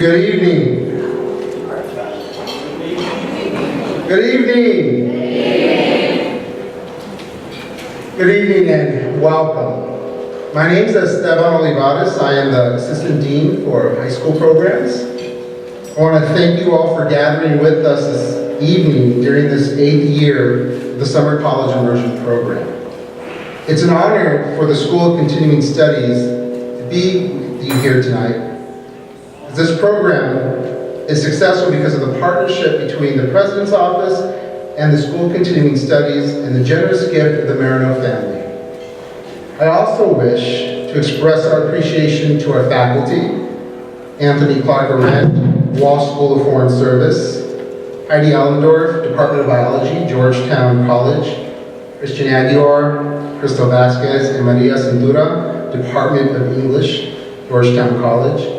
Good evening. Good evening. Good evening and welcome. My name is Esteban Olivares. I am the Assistant Dean for High School Programs. I want to thank you all for gathering with us this evening during this 8th year of the Summer College Immersion program. It's an honor for the School of Continuing Studies to be with you here tonight. This program is successful because of the partnership between the President's Office and the School of Continuing Studies and the generous gift of the Marino family. I also wish to express our appreciation to our faculty, Anthony Clark-Arend, Walsh School of Foreign Service, Heidi Allendorf, Department of Biology, Georgetown College, Christian Aguilar, Cristo Vasquez, and Maria Cintura, Department of English, Georgetown College.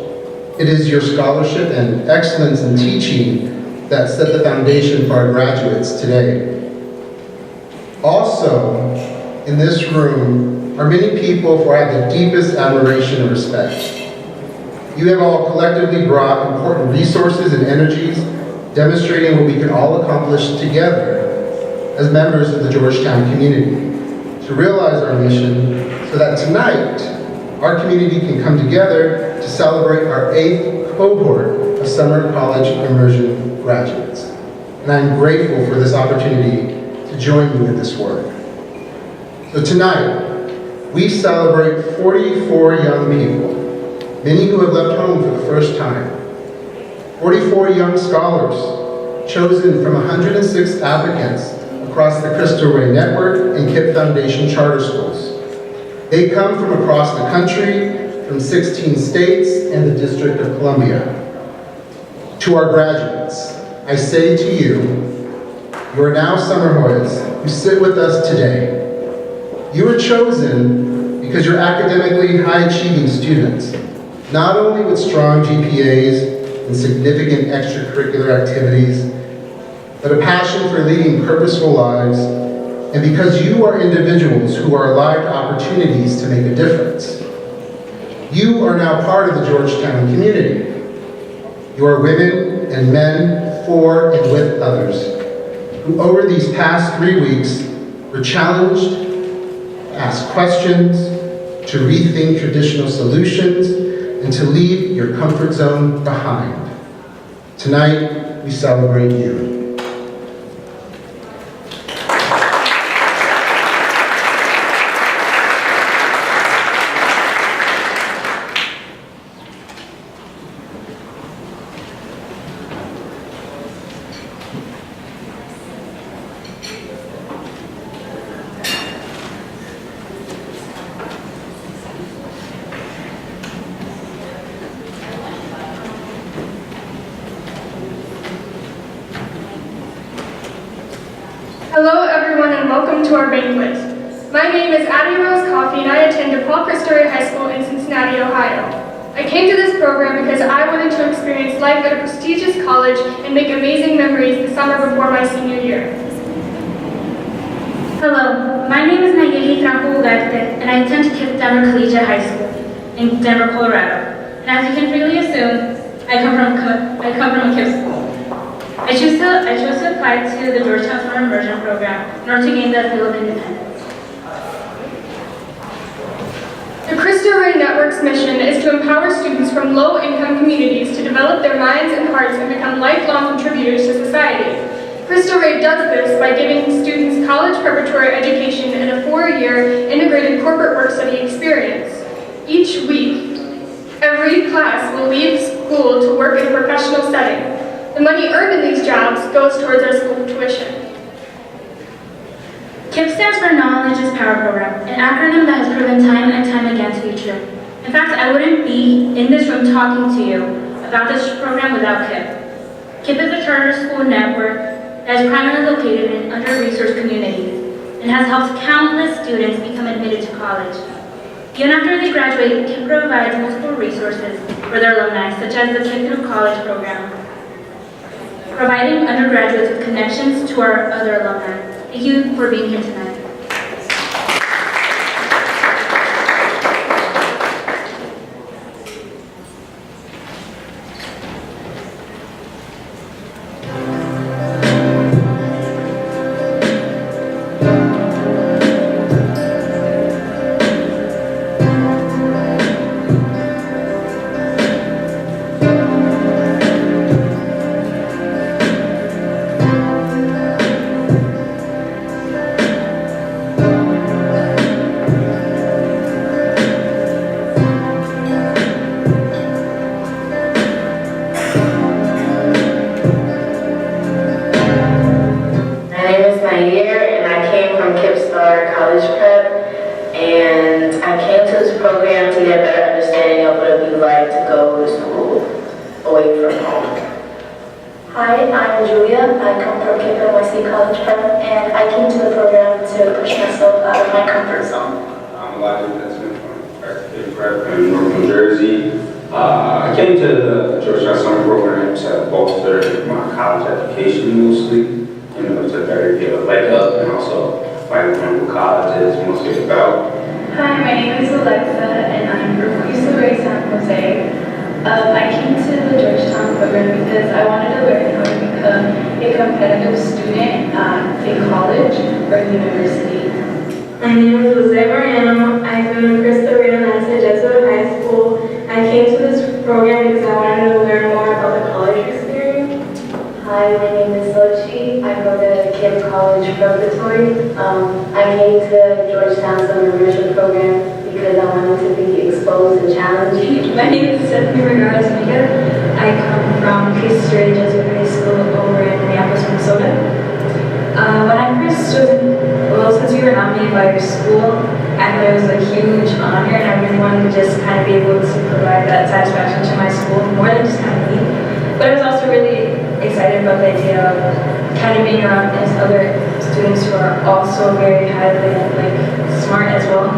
It is your scholarship and excellence in teaching that set the foundation for our graduates today. Also, in this room are many people for I have the deepest admiration and respect. You have all collectively brought important resources and energies, demonstrating what we can all accomplish together as members of the Georgetown community to realize our mission so that tonight our community can come together to celebrate our 8th cohort of Summer College Immersion graduates. And I'm grateful for this opportunity to join you in this work. So tonight, we celebrate 44 young people, many who have left home for the first time. 44 young scholars chosen from 106 applicants across the Cristo network and KIPP Foundation charter schools. They come from across the country, from 16 states and the District of Columbia. To our graduates, I say to you, you are now Summerhoids who sit with us today. You were chosen because you're academically high-achieving students, not only with strong GPAs and significant extracurricular activities, but a passion for leading purposeful lives, and because you are individuals who are alive to opportunities to make a difference. You are now part of the Georgetown community. You are women and men for and with others who over these past 3 weeks were challenged to ask questions, to rethink traditional solutions, and to leave your comfort zone behind. Tonight, we celebrate you. Hello everyone and welcome to our banquet. My name is Addie Rose Coffey and I attend DePaul Cristo High School in Cincinnati, Ohio. I came to this program because I wanted to experience life at a prestigious college and make amazing memories the summer before my senior year. Hello, my name is Nayeli Franco Ugarte and I attend KIPP Denver Collegiate High School in Denver, Colorado. And as you can freely assume, I come from a KIPP school. I chose to apply to the Georgetown Summer Immersion program in order to gain the feel of independence. The Cristo Network's mission is to empower students from low-income communities to develop their minds and hearts and become lifelong contributors to society. Cristo does this by giving students college preparatory education and a 4-year integrated corporate work-study experience. Each week, every class will leave school to work in a professional setting. The money earned in these jobs goes towards our school tuition. KIPP stands for Knowledge is Power Program, an acronym that has proven time and time again to be true. In fact, I wouldn't be in this room talking to you about this program without KIPP. KIPP is a charter school network that is primarily located in under-resourced communities and has helped countless students become admitted to college. Even after they graduate, KIPP provides multiple resources for their alumni, such as the KIPP Through College program, providing undergraduates with connections to our other alumni. Thank you for being here tonight. I came to the Georgetown Summer program to bolster my college education mostly, to better get a leg up and also find out what college is mostly about. Hi, my name is Alexa and I'm from Cristo San Jose. I came to the Georgetown program because I wanted to learn how to become a competitive student in college or university. My name is Jose Mariano. I'm from Cristo Jesuit High School. I came to this program because I wanted to learn more about the college experience. Hi, my name is Sochi. I go to KIPP College Preparatory. I came to Georgetown Summer Immersion program because I wanted to be exposed and challenged. My name is Stephanie Vergara-Zuniga. I come from Cristo Jesuit High School over in Minneapolis, Minnesota. When I first since we were nominated by our school, I thought it was a huge honor and I really wanted to just kind of be able to provide that satisfaction to my school, more than just kind of me. But I was also really excited about the idea of kind of being around these other students who are also very highly smart as well.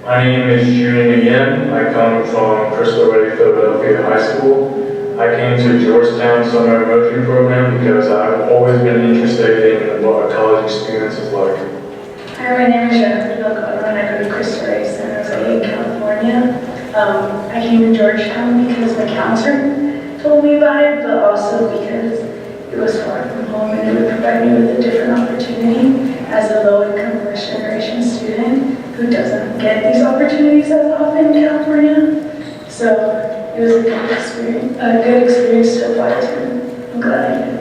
My name is Julian again. I come from Cristo Philadelphia High School. I came to Georgetown Summer Immersion program because I've always been interested in what a college experience is like. Hi, my name is Jennifer Delgado and I go to Cristo San Jose in California. I came to Georgetown because my counselor told me about it, but also because it was far from home and it would provide me with a different opportunity as a low-income first-generation student who doesn't get these opportunities as often in California. So it was a good experience to apply to. I'm glad I did.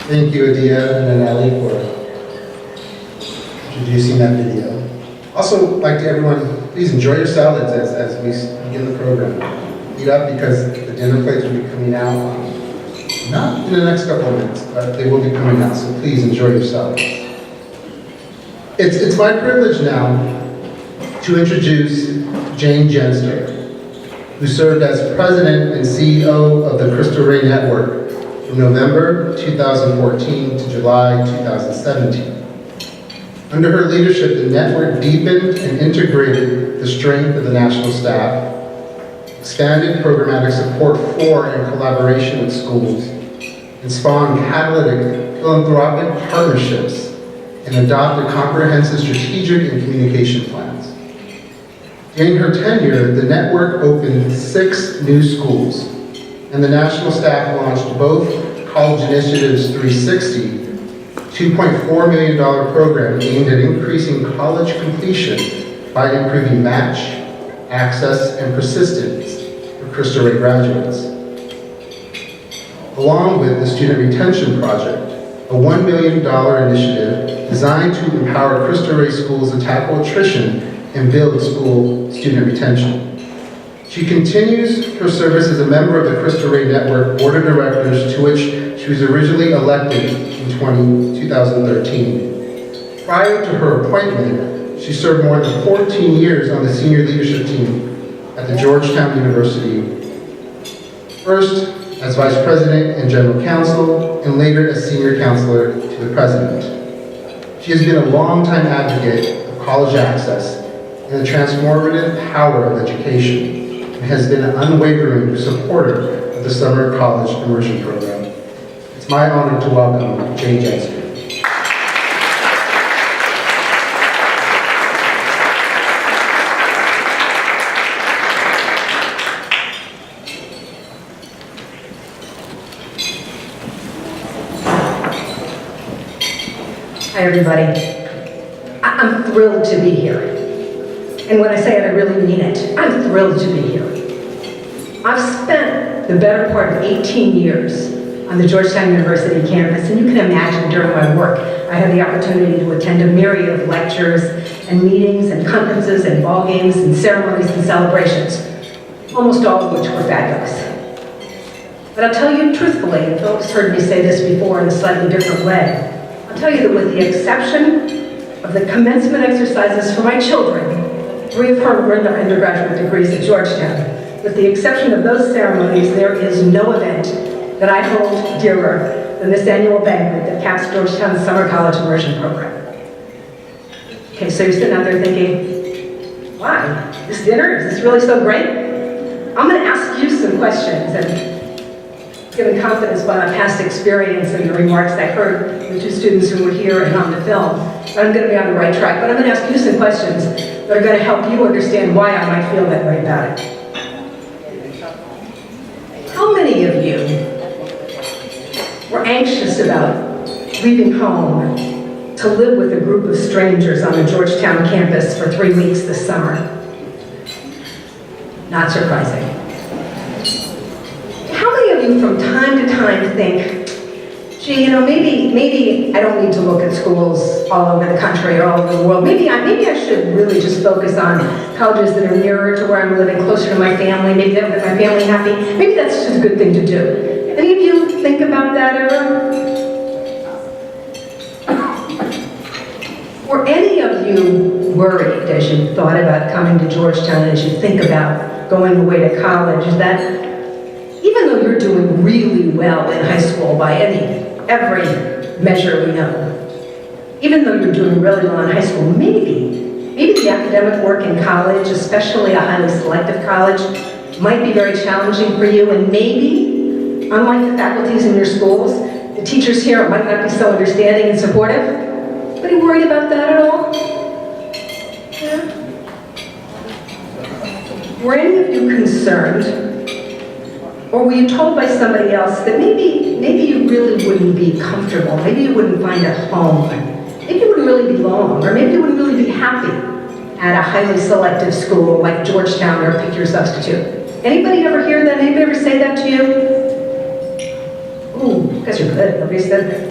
Thank you, Adia and Ali, for introducing that video. Also, like to everyone, please enjoy your salads as we begin the program. Eat up because the dinner plates will be coming out, not in the next couple of minutes, but they will be coming out, so please enjoy your salads. It's my privilege now to introduce Jane Genster, who served as President and CEO of the Cristo Rey Network from November 2014 to July 2017. Under her leadership, the network deepened and integrated the strength of the national staff, expanded programmatic support for and collaboration with schools, and spawned catalytic philanthropic partnerships, and adopted comprehensive strategic and communication plans. During her tenure, the network opened 6 new schools, and the national staff launched both College Initiatives 360, $2.4 million program aimed at increasing college completion by improving match, access, and persistence for Cristo Rey graduates, along with the Student Retention Project, a $1 million initiative designed to empower Cristo Rey schools to tackle attrition and build school student retention. She continues her service as a member of the Cristo Rey Network Board of Directors, to which she was originally elected in 2013. Prior to her appointment, she served more than 14 years on the senior leadership team at the Georgetown University, first as Vice President and General Counsel, and later as Senior Counselor to the President. She has been a longtime advocate of college access and the transformative power of education, and has been an unwavering supporter of the Summer College Immersion program. It's my honor to welcome Jane Jensen. Hi, everybody. I'm thrilled to be here. And when I say it, I really mean it. I'm thrilled to be here. I've spent the better part of 18 years on the Georgetown University campus, and you can imagine during my work, I had the opportunity to attend a myriad of lectures and meetings and conferences and ball games and ceremonies and celebrations, almost all of which were fabulous. But I'll tell you truthfully, and folks heard me say this before in a slightly different way, I'll tell you that with the exception of the commencement exercises for my children, 3 of whom earned their undergraduate degrees at Georgetown, with the exception of those ceremonies, there is no event that I hold dearer than this annual banquet that caps Georgetown's Summer College Immersion program. Okay, so you're sitting out there thinking, why? This dinner, is this really so great? I'm gonna ask you some questions, and given confidence by my past experience and the remarks I heard from the 2 students who were here and on the film, I'm going to be on the right track, but I'm going to ask you some questions that are going to help you understand why I might feel that way about it. How many of you were anxious about leaving home to live with a group of strangers on the Georgetown campus for 3 weeks this summer? Not surprising. From time to time think, gee, you know, maybe I don't need to look at schools all over the country or all over the world. Maybe I should really just focus on colleges that are nearer to where I'm living, closer to my family. Maybe that would make my family happy. Maybe that's just a good thing to do. Any of you think about that ever? Were any of you worried as you thought about coming to Georgetown, as you think about going away to college, that even though you're doing really well in high school by every measure we know, even though you're doing really well in high school, maybe the academic work in college, especially a highly selective college, might be very challenging for you, and maybe, unlike the faculties in your schools, the teachers here might not be so understanding and supportive? Are you worried about that at all? Yeah? Were any of you concerned, or were you told by somebody else that maybe you really wouldn't be comfortable, maybe you wouldn't find a home, maybe you wouldn't really belong, or maybe you wouldn't really be happy at a highly selective school like Georgetown or pick your substitute? Anybody ever hear that? Anybody ever say that to you? Ooh, you guys are good. Nobody said that.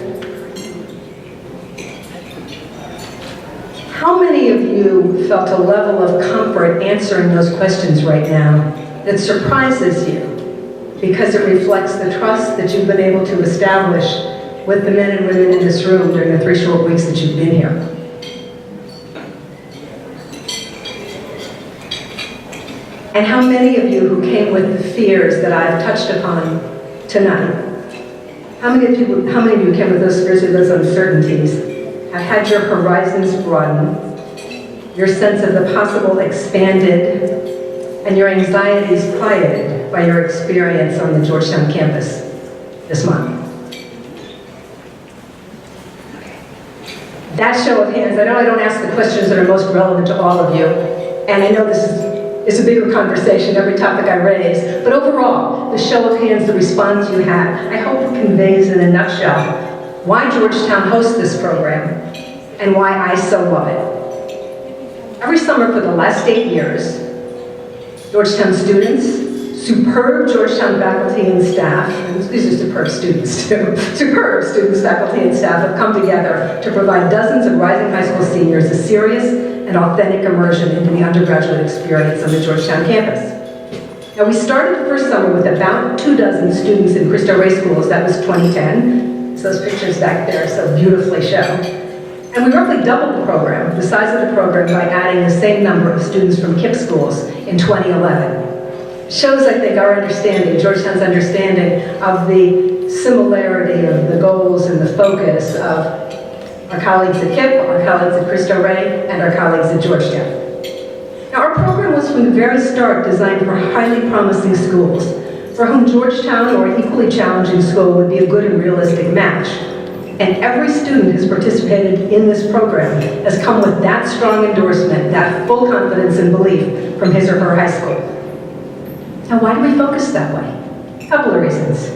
How many of you felt a level of comfort answering those questions right now that surprises you because it reflects the trust that you've been able to establish with the men and women in this room during the 3 short weeks that you've been here? And how many of you who came with the fears that I've touched upon tonight, how many of you came with those fears or those uncertainties, have had your horizons broadened, your sense of the possible expanded, and your anxieties quieted by your experience on the Georgetown campus this month? That show of hands, I know I don't ask the questions that are most relevant to all of you, and I know this is a bigger conversation, every topic I raise, but overall, the show of hands, the response you had, I hope conveys in a nutshell why Georgetown hosts this program and why I so love it. Every summer for the last 8 years, Georgetown students, superb Georgetown faculty and staff, and these are superb students too, superb students, faculty, and staff have come together to provide dozens of rising high school seniors a serious and authentic immersion into the undergraduate experience on the Georgetown campus. Now, we started the first summer with about 24 students in Cristo Ray schools. That was 2010. It's those pictures back there so beautifully show. And we roughly doubled the program, the size of the program, by adding the same number of students from KIPP schools in 2011. It shows, I think, our understanding, Georgetown's understanding of the similarity of the goals and the focus of our colleagues at KIPP, our colleagues at Cristo Ray, and our colleagues at Georgetown. Now, our program was from the very start designed for highly promising schools, for whom Georgetown or an equally challenging school would be a good and realistic match. And every student who's participated in this program has come with that strong endorsement, that full confidence and belief from his or her high school. Now, why do we focus that way? A couple of reasons.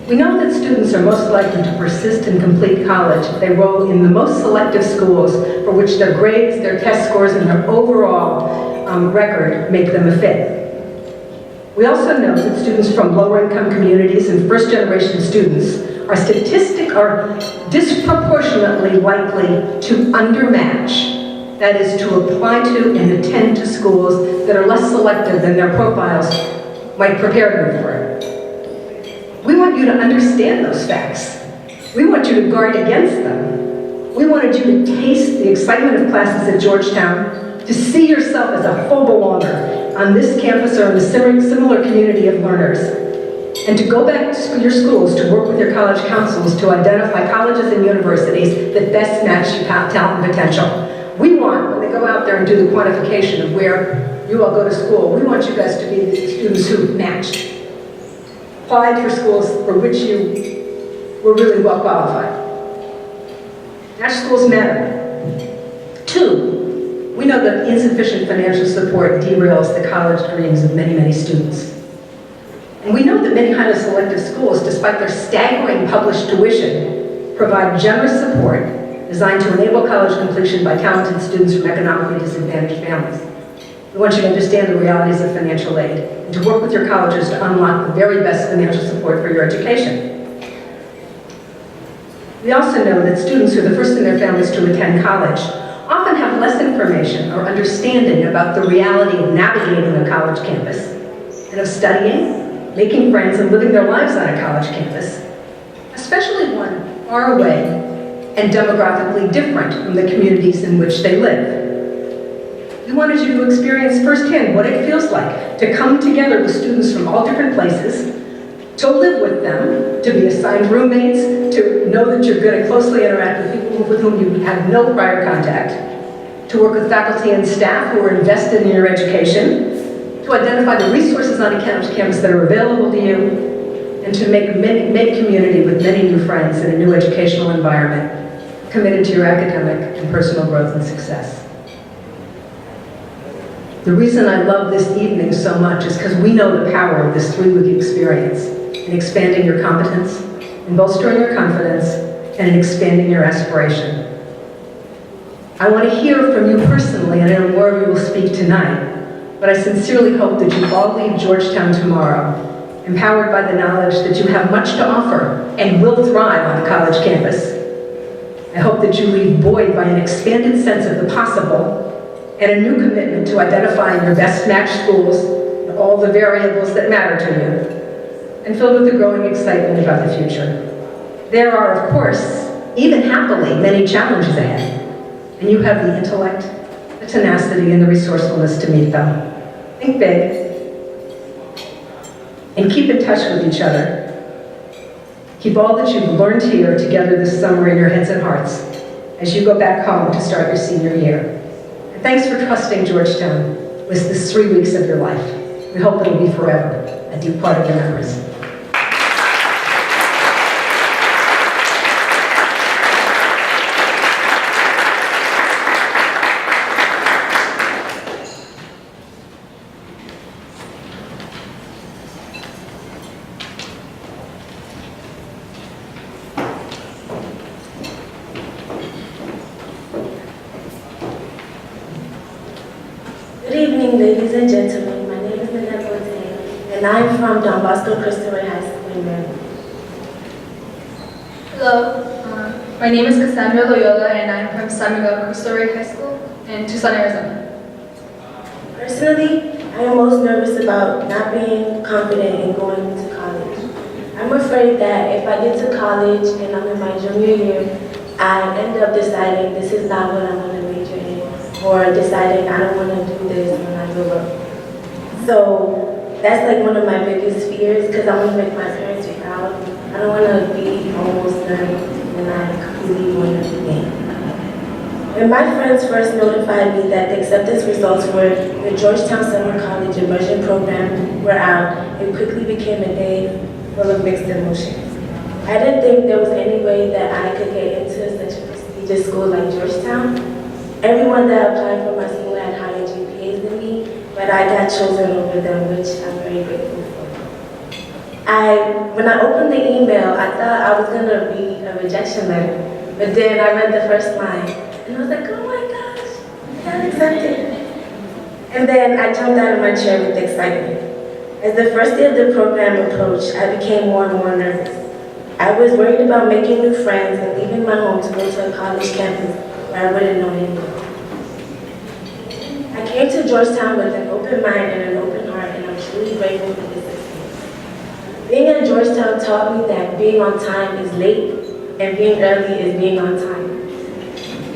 We know that students are most likely to persist and complete college if they enroll in the most selective schools for which their grades, their test scores, and their overall record make them a fit. We also know that students from lower income communities and first generation students are disproportionately likely to undermatch, that is, to apply to and attend to schools that are less selective than their profiles might prepare them for. We want you to understand those facts. We want you to guard against them. We wanted you to taste the excitement of classes at Georgetown, to see yourself as a full belonger on this campus or in a similar community of learners, and to go back to your schools to work with your college councils to identify colleges and universities that best match your talent and potential. We want, when they go out there and do the quantification of where you all go to school, we want you guys to be the students who matched, applied for schools for which you were really well qualified. Match schools matter. 2, we know that insufficient financial support derails the college dreams of many, many students. And we know that many highly selective schools, despite their staggering published tuition, provide generous support designed to enable college completion by talented students from economically disadvantaged families. We want you to understand the realities of financial aid and to work with your colleges to unlock the very best financial support for your education. We also know that students who are the first in their families to attend college often have less information or understanding about the reality of navigating a college campus and of studying, making friends, and living their lives on a college campus, especially one far away and demographically different from the communities in which they live. We wanted you to experience firsthand what it feels like to come together with students from all different places, to live with them, to be assigned roommates, to know that you're going to closely interact with people with whom you have no prior contact, to work with faculty and staff who are invested in your education, to identify the resources on a campus that are available to you, and to make community with many new friends in a new educational environment, committed to your academic and personal growth and success. The reason I love this evening so much is because we know the power of this 3-week experience in expanding your competence, in bolstering your confidence, and in expanding your aspiration. I want to hear from you personally, and I know more of you will speak tonight, but I sincerely hope that you all leave Georgetown tomorrow empowered by the knowledge that you have much to offer and will thrive on a college campus. I hope that you leave buoyed by an expanded sense of the possible and a new commitment to identifying your best matched schools and all the variables that matter to you, and filled with a growing excitement about the future. There are, of course, even happily, many challenges ahead, and you have the intellect, the tenacity, and the resourcefulness to meet them. Think big, and keep in touch with each other. Keep all that you've learned here together this summer in your heads and hearts as you go back home to start your senior year. And thanks for trusting Georgetown with this 3 weeks of your life. We hope it'll be forever a deep part of your memories. Good evening, ladies and gentlemen. My name is Nanette Bote, and I'm from Don Bosco Cristo High School in Maryland. Hello, my name is Cassandra Loyola and I'm from San Miguel Cristo High School in Tucson, Arizona. Personally, I am most nervous about not being confident in going to college. I'm afraid that if I get to college and I'm in my junior year, I end up deciding this is not what I want to major in, or deciding I don't want to do this when I grow up. So that's like one of my biggest fears, because I want to make my parents proud. I don't want to be almost done when I completely want to begin. When my friends first notified me that the acceptance results for the Georgetown Summer College Immersion program were out, it quickly became a day full of mixed emotions. I didn't think there was any way that I could get into such a prestigious school like Georgetown. Everyone that applied for my school had higher GPAs than me, but I got chosen over them, which I'm very grateful for. When I opened the email, I thought I was going to read a rejection letter, but then I read the first line, and I was like, oh my gosh, I got accepted. And then I jumped out of my chair with excitement. As the first day of the program approached, I became more and more nervous. I was worried about making new friends and leaving my home to go to a college campus where I wouldn't know anyone. I came to Georgetown with an open mind and an open heart, and I'm truly grateful for this experience. Being at Georgetown taught me that being on time is late, and being early is being on time.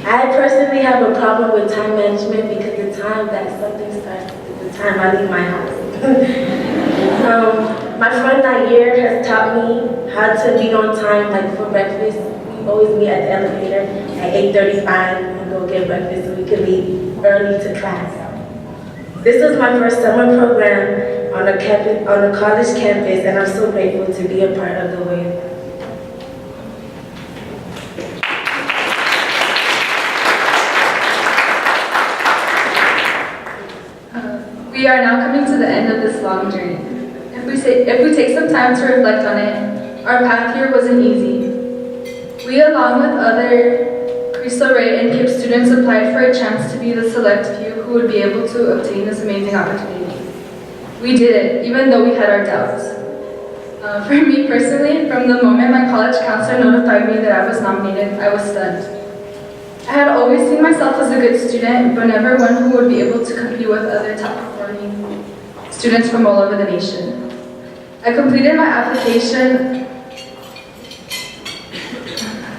I personally have a problem with time management because the time that something starts is the time I leave my house. My friend Nair has taught me how to be on time, like for breakfast. We always meet at the elevator at 8:35 and go get breakfast so we could leave early to class. This was my first summer program on a college campus, and I'm so grateful to be a part of the way. We are now coming to the end of this long journey. If we take some time to reflect on it, our path here wasn't easy. We, along with other Cristo Rey and KIPP students, applied for a chance to be the select few who would be able to obtain this amazing opportunity. We did it, even though we had our doubts. For me personally, from the moment my college counselor notified me that I was nominated, I was stunned. I had always seen myself as a good student, but never one who would be able to compete with other top-performing students from all over the nation. I completed my application.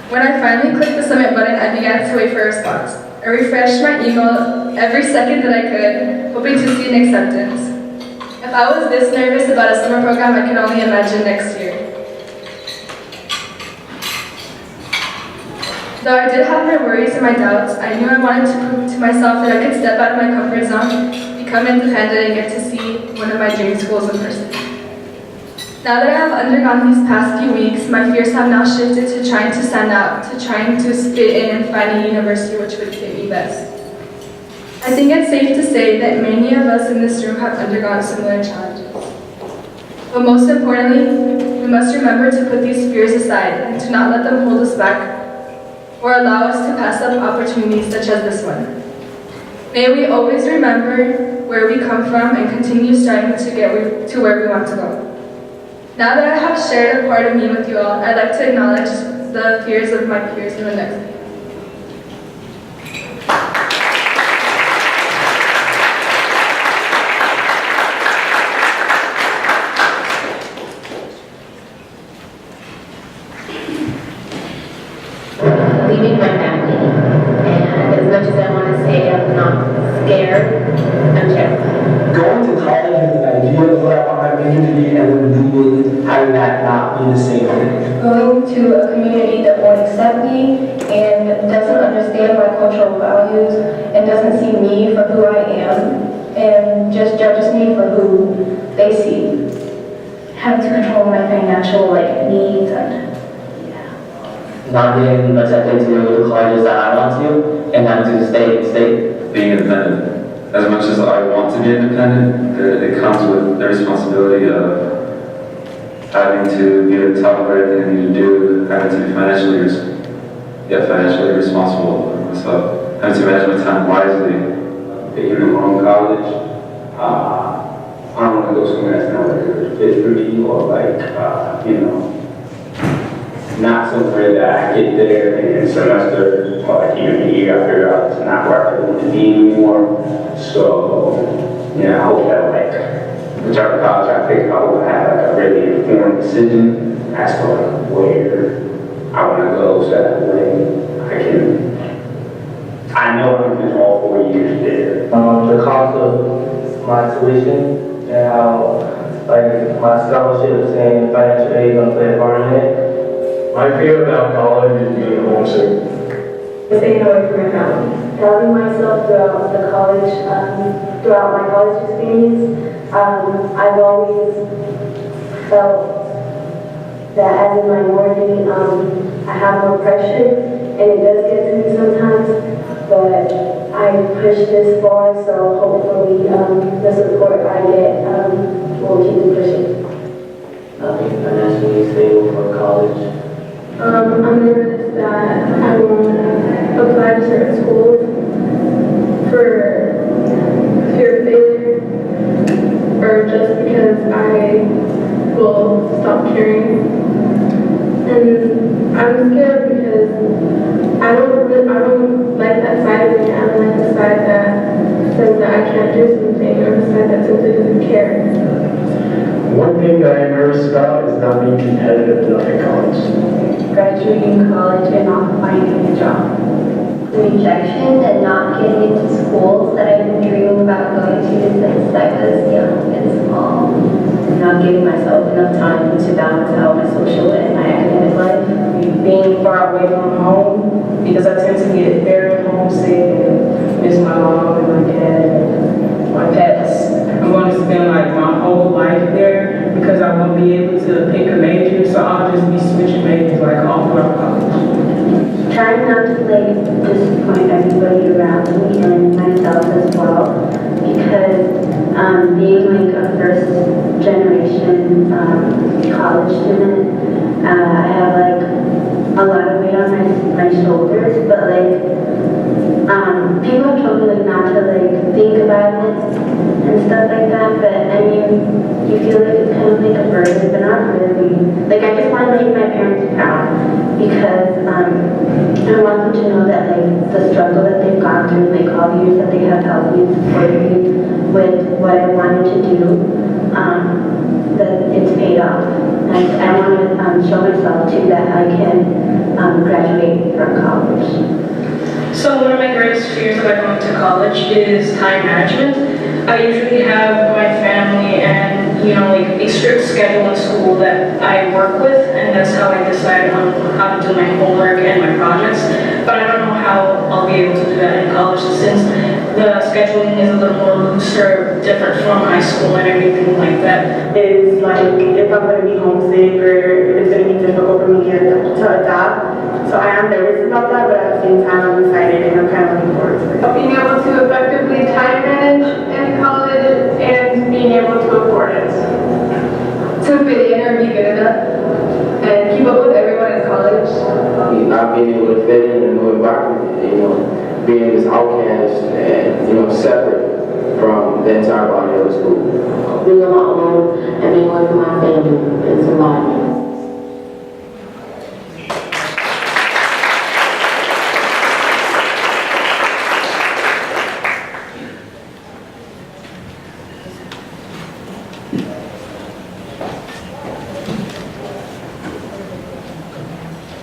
When I finally clicked the submit button, I began to wait for a response. I refreshed my email every second that I could, hoping to see an acceptance. If I was this nervous about a summer program, I can only imagine next year. Though I did have my worries and my doubts, I knew I wanted to prove to myself that I could step out of my comfort zone, become independent, and get to see one of my dream schools in person. Now that I have undergone these past few weeks, my fears have now shifted to trying to stand out, to trying to fit in and find a university which would fit me best. I think it's safe to say that many of us in this room have undergone similar challenges. But most importantly, we must remember to put these fears aside and to not let them hold us back or allow us to pass up opportunities such as this one. May we always remember where we come from and continue striving to get to where we want to go. Now that I have shared a part of me with you all, I'd like to acknowledge the fears of my peers in the next video. Leaving my family, and as much as I want to say I'm not scared, I'm terrified. Going to college with an idea of what I want my major to be and then leaving, having that not be the same thing. Going to a community that won't accept me and doesn't understand my cultural values and doesn't see me for who I am and just judges me for who they see. Having to control my financial needs and Not getting accepted to the colleges that I want to, and having to stay in state. Being independent. As much as I want to be independent, it comes with the responsibility of having to be on top of everything I need to do, having to be financially responsible for myself, having to manage my time wisely. Being in my own college, I don't want to go somewhere that's not like a good fit for me, or like, not somewhere that I get there in semester, or like even a year, I figure out it's not where I want to be anymore. So, I hope that like, whichever college I pick, I will have like a really informed decision as to like where I want to go, so that way I know I can finish all 4 years there. The cost of my tuition and how like my scholarships and financial aid gonna play a part in it. My fear about college is being homesick. Staying away from my family. Telling myself throughout the college, throughout my college experience, I've always felt that as a minority, I have more pressure, and it does get to me sometimes, but I pushed this far, so hopefully the support I get will keep me pushing. Being financially stable for college. I'm nervous that I won't apply to certain schools for fear of failure, or just because I will stop caring. And I'm scared because I don't like that side of me. I don't like the side that says that I can't do something, or the side that simply doesn't care. One thing that I'm nervous about is not being competitive enough in college. Graduating college and not finding a job. Rejection and not getting into schools that I've been dreaming about going to since I was young and small. Not giving myself enough time to balance out my social and my academic life. Being far away from home, because I tend to get very homesick and miss my mom and my dad and my pets. I'm going to spend like my whole life there because I won't be able to pick a major, so I'll just be switching majors like all throughout college. Trying not to disappoint everybody around me and myself as well, because being like a first generation college student, I have like a lot of weight on my shoulders, but like people have told me like not to like think about it and stuff like that, but I mean, you feel like it's kind of like a burden, but not really. Like I just want to make my parents proud, because I want them to know that like the struggle that they've gone through, like all the years that they have helped me and supported me with what I wanted to do, that it's paid off. And I want to show myself too that I can graduate from college. So one of my greatest fears about going to college is time management. I usually have my family and like a strict schedule in school that I work with, and that's how I decide on how to do my homework and my projects. But I don't know how I'll be able to do that in college, since the scheduling is a little more loose or different from high school and everything like that. Is like if I'm going to be homesick or if it's going to be difficult for me to adopt. So I am nervous about that, but at the same time I'm excited and I'm kind of looking forward to it. Being able to effectively time manage in college and being able to afford it. To fit in or be good enough and keep up with everyone in college. Not being able to fit in a new environment, being this outcast and, separate from the entire body of the school. Being alone and being away from my family is a lot.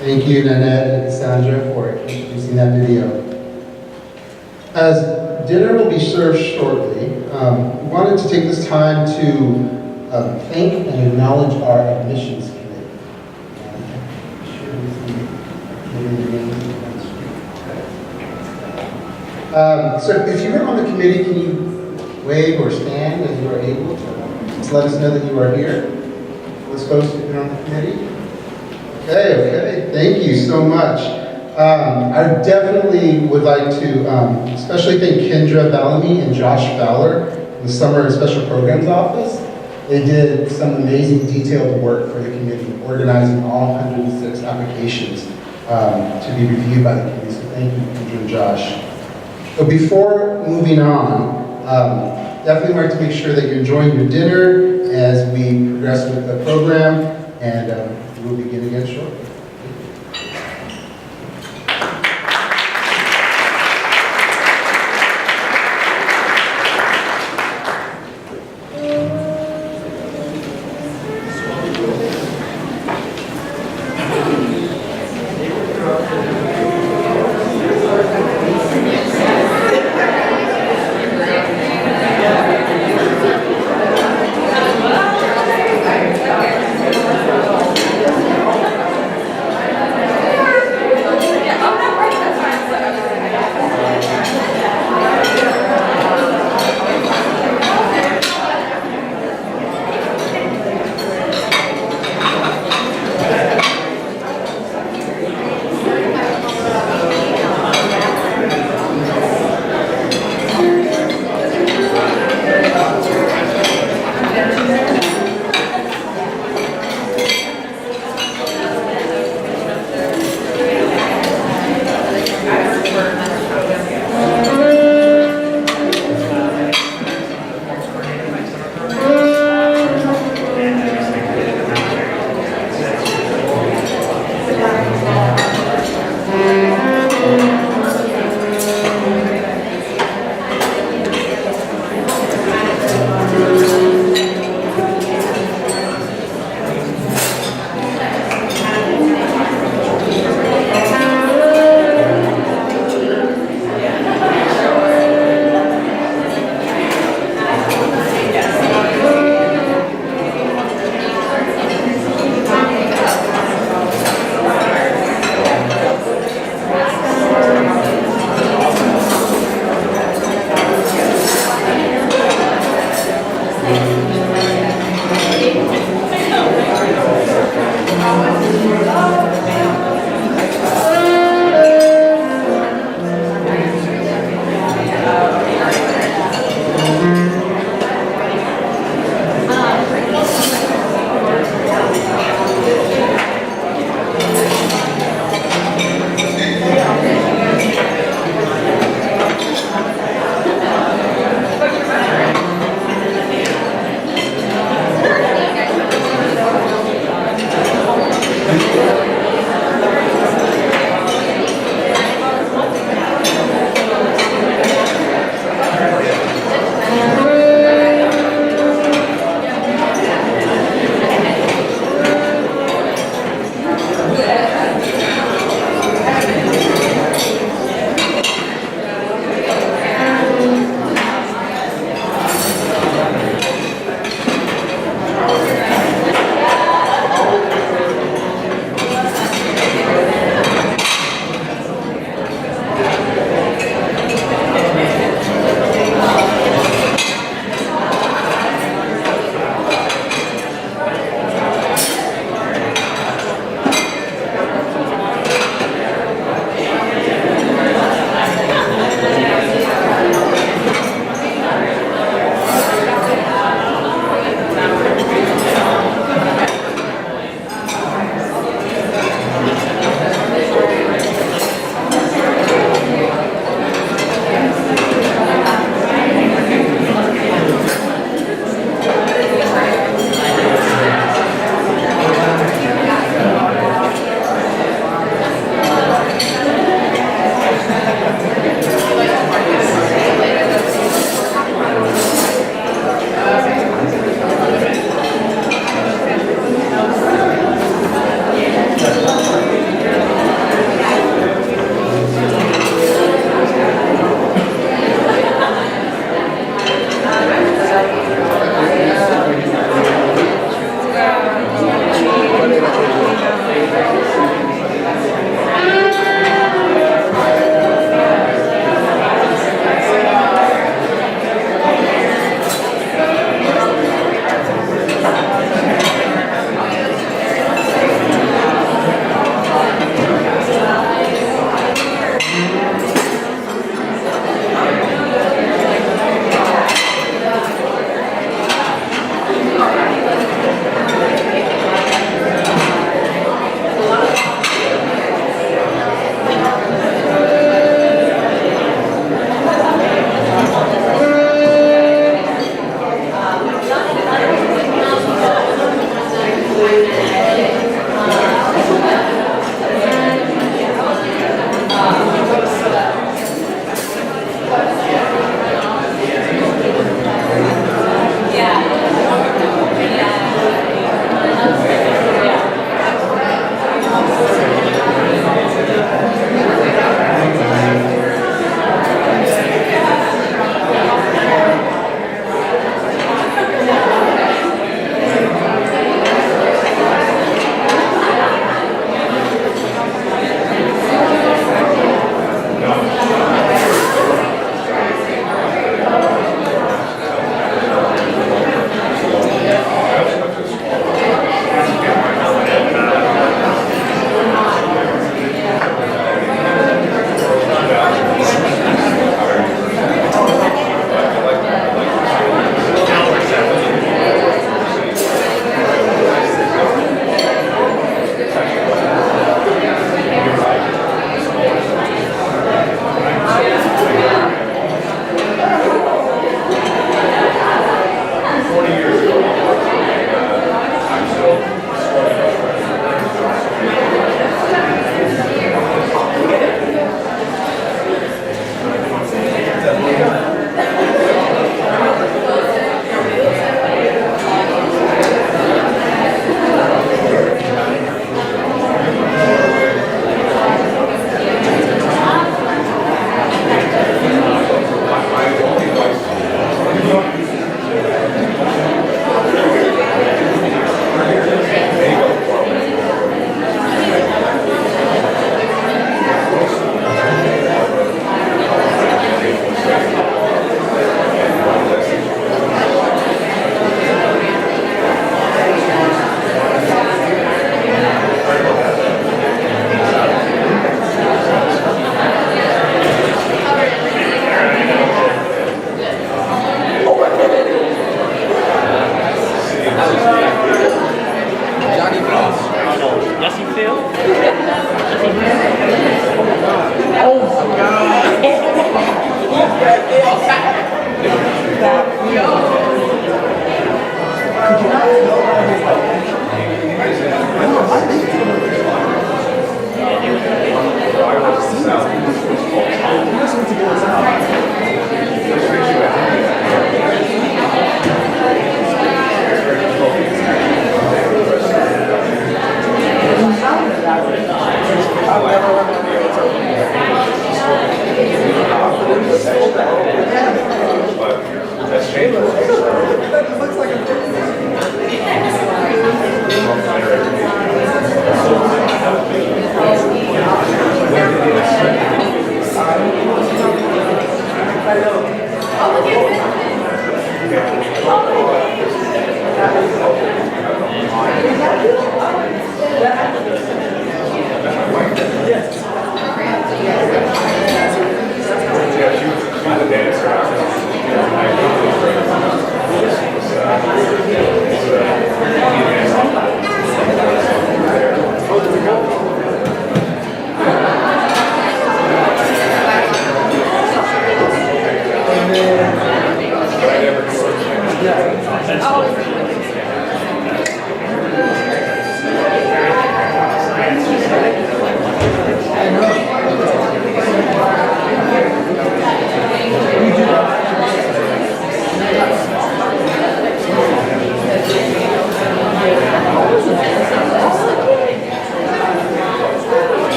Thank you, Nanette and Cassandra, for introducing that video. As dinner will be served shortly, we wanted to take this time to thank and acknowledge our admissions committee. So if you were on the committee, can you wave or stand as you are able to? Just let us know that you are here. Those folks who've been on the committee. Okay, thank you so much. I definitely would like to especially thank Kendra Bellamy and Josh Fowler in the Summer and Special Programs Office. They did some amazing detailed work for the committee, organizing all 106 applications to be reviewed by the committee. So thank you, Kendra and Josh. But before moving on, definitely like to make sure that you're enjoying your dinner as we progress with the program, and we'll begin again shortly.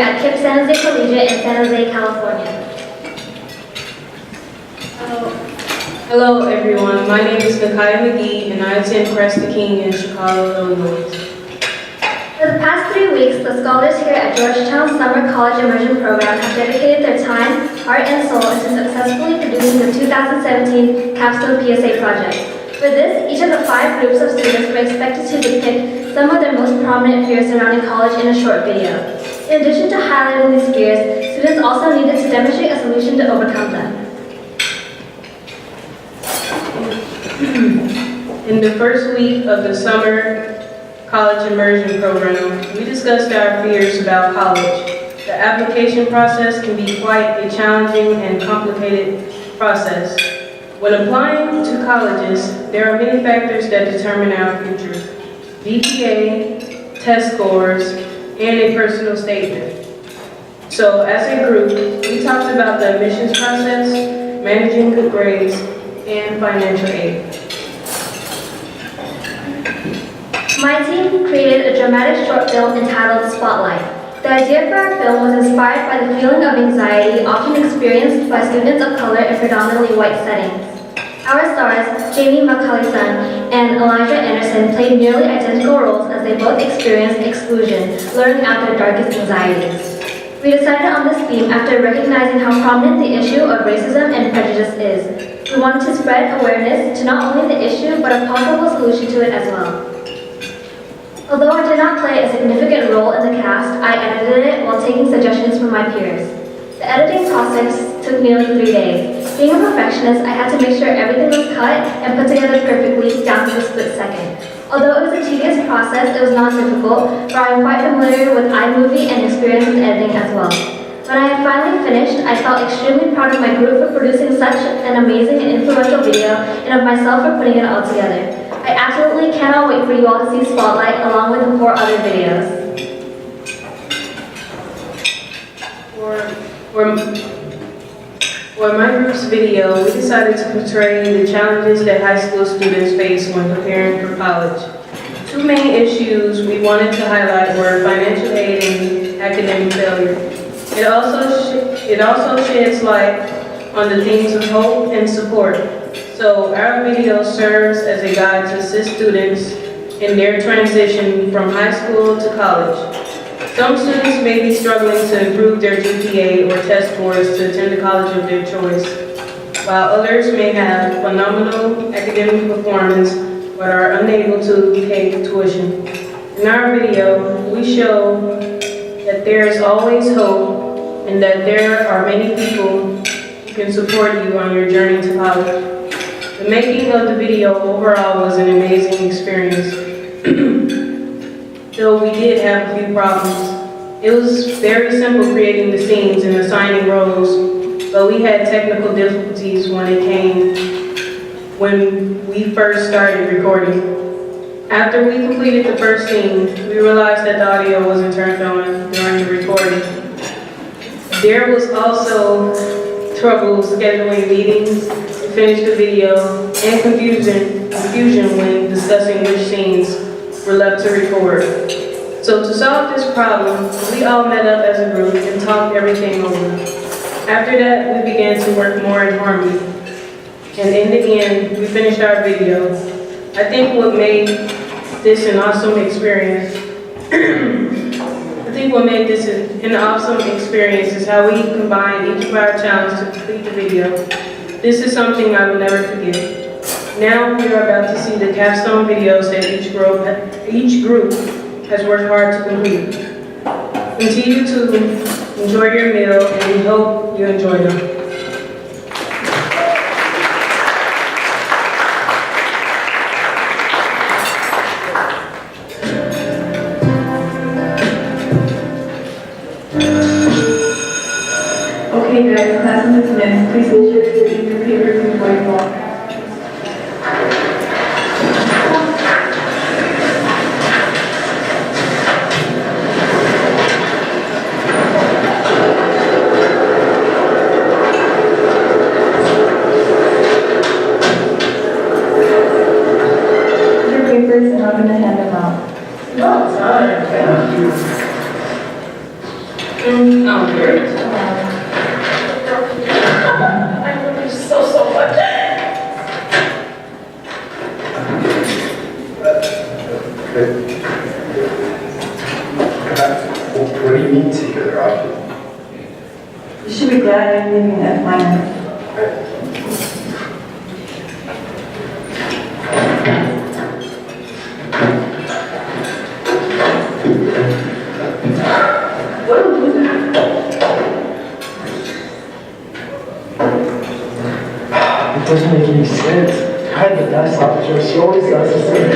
at KIPP San Jose Collegiate in San Jose, California. Hello everyone, my name is Nakia McGee and I attend Cristo in Chicago, Illinois. For the past 3 weeks, the scholars here at Georgetown Summer College Immersion program have dedicated their time, heart, and soul into successfully producing the 2017 Capstone PSA project. For this, each of the 5 groups of students were expected to depict some of their most prominent fears surrounding college in a short video. In addition to highlighting these fears, students Students also needed to demonstrate a solution to overcome them. In the first week of the Summer College Immersion program, we discussed our fears about college. The application process can be quite a challenging and complicated process. When applying to colleges, there are many factors that determine our future: GPA, test scores, and a personal statement. So as a group, we talked about the admissions process, managing good grades, and financial aid. My team created a dramatic short film entitled Spotlight. The idea for our film was inspired by the feeling of anxiety often experienced by students of color in predominantly white settings. Our stars, Jamie McCully-Sun and Elijah Anderson, played nearly identical roles as they both experienced exclusion, blurring out their darkest anxieties. We decided on this theme after recognizing how prominent the issue of racism and prejudice is. We wanted to spread awareness to not only the issue, but a possible solution to it as well. Although I did not play a significant role in the cast, I edited it while taking suggestions from my peers. The editing process took nearly 3 days. Being a perfectionist, I had to make sure everything was cut and put together perfectly down to the split second. Although it was a tedious process, it was not difficult, for I am quite familiar with iMovie and experience with editing as well. When I had finally finished, I felt extremely proud of my group for producing such an amazing and influential video, and of myself for putting it all together. I absolutely cannot wait for you all to see Spotlight along with the 4 other videos. For my group's video, we decided to portray the challenges that high school students face when preparing for college. 2 main issues we wanted to highlight were financial aid and academic failure. It also sheds light on the themes of hope and support. So our video serves as a guide to assist students in their transition from high school to college. Some students may be struggling to improve their GPA or test scores to attend the college of their choice, while others may have phenomenal academic performance but are unable to pay tuition. In our video, we show that there is always hope and that there are many people who can support you on your journey to college. The making of the video overall was an amazing experience, though we did have a few problems. It was very simple creating the scenes and assigning roles, but we had technical difficulties when we first started recording. After we completed the first scene, we realized that the audio wasn't turned on during the recording. There was also trouble scheduling meetings to finish the video and confusion when discussing which scenes were left to record. So to solve this problem, we all met up as a group and talked everything over. After that, we began to work more in harmony. And in the end, we finished our video. I think what made this an awesome experience is how we combined each of our challenges to complete the video. This is something I will never forget. Now we are about to see the capstone videos that each group has worked hard to complete. Continue to enjoy your meal, and we hope you enjoy them. Okay guys, class is dismissed. Please ensure to read your papers before you walk. Your papers, and I'm going to hand them out. No, sorry. Thank you. Oh, great. I love you so much. What do you mean take other options? You should be glad you're leaving F minus. doesn't make any sense. I had the best opportunity. She always does the same.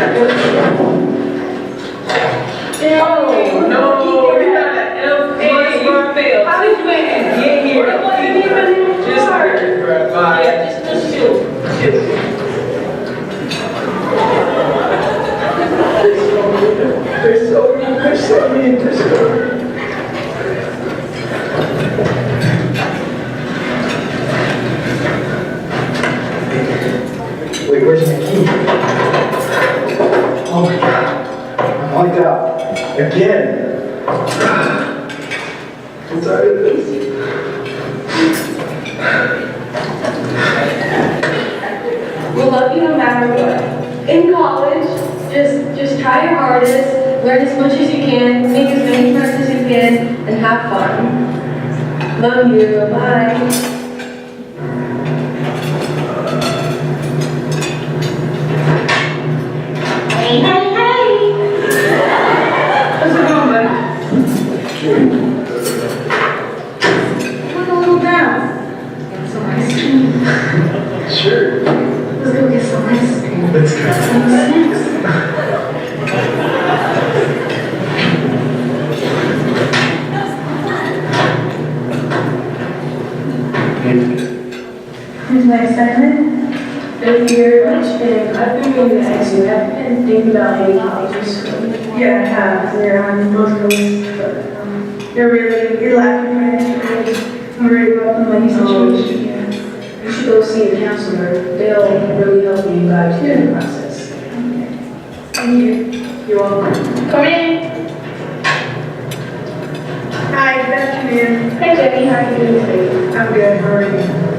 Oh, no, you got an F plus for fail. How did you even get here? It wasn't even just hard. Yeah, just shoot. There's so many discoveries. Wait, where's my key? Oh my god. I'm locked out. Again. I'm tired of this. We'll love you no matter what. In college, just try your hardest, learn as much as you can, make as many friends as you can, and have fun. Love you. Bye. Hey, hey, hey! How's it going, buddy? Look a little down. Get some ice cream. Sure. Let's go get some ice cream. Let's go. Some snacks. Here's my assignment. Thank you very much. And I've been meaning to ask you, have you been thinking about any colleges? Yeah, I have. They're on both coasts, but you're lacking financially. I'm worried about the money situation. Yeah. You should go see a counselor. They'll really help you guide you through the process. Thank you. You're welcome. Come in. Hi, good afternoon. Hi, Jenny. How are you doing today? I'm good. How are you?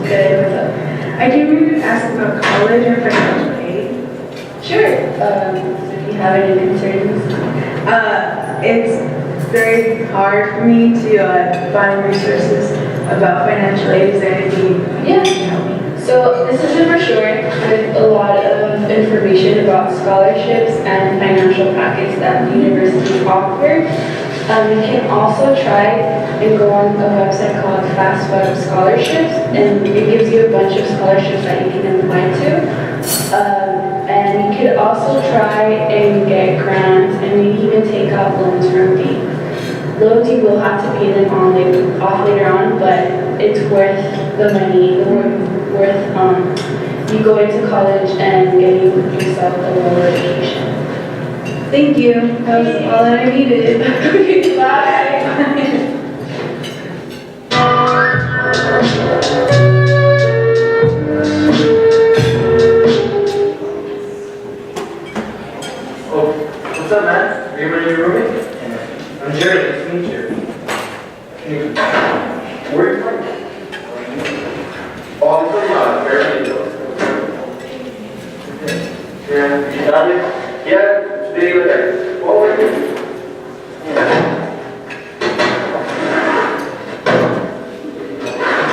Good. What's up? I came here to ask about college and financial aid. Sure. If you have any concerns. It's very hard for me to find resources about financial aid. Is there anything you can help me? So this is a brochure with a lot of information about scholarships and financial packets that the universities offer. You can also try and go on a website called Fast Web Scholarships, and it gives you a bunch of scholarships that you can apply to. And you could also try and get grants and maybe even take out loans from the loans. You will have to pay them off later on, but it's worth the money, worth you going to college and getting yourself a lower education. Thank you. That was all that I needed. Bye. Oh, what's up, man? Are you ready to roommate? I'm Jerry. Nice to meet you. Where are you from? Oh, I'm from Fairfield. Yeah, you got it? Yeah, stay there. What were you? Yeah.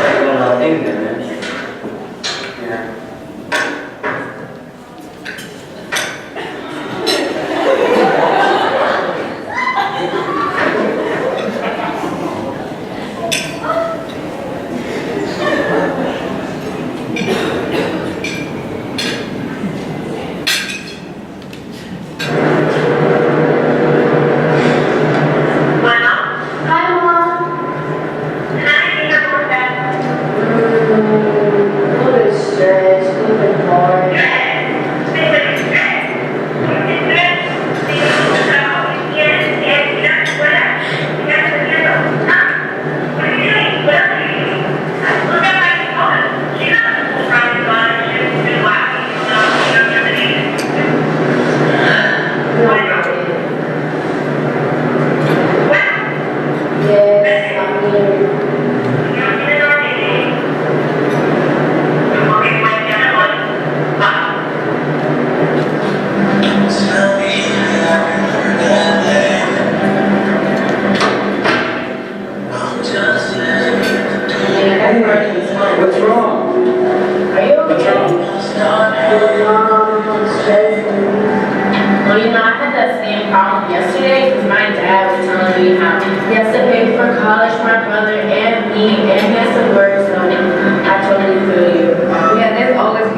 I'm going on things then, man. Yeah. What's wrong? Are you okay? Well, you know, I had that same problem yesterday because my dad was telling me how he has to pay for college for my brother and me, and he has to work, so I totally feel you. Yeah, there's always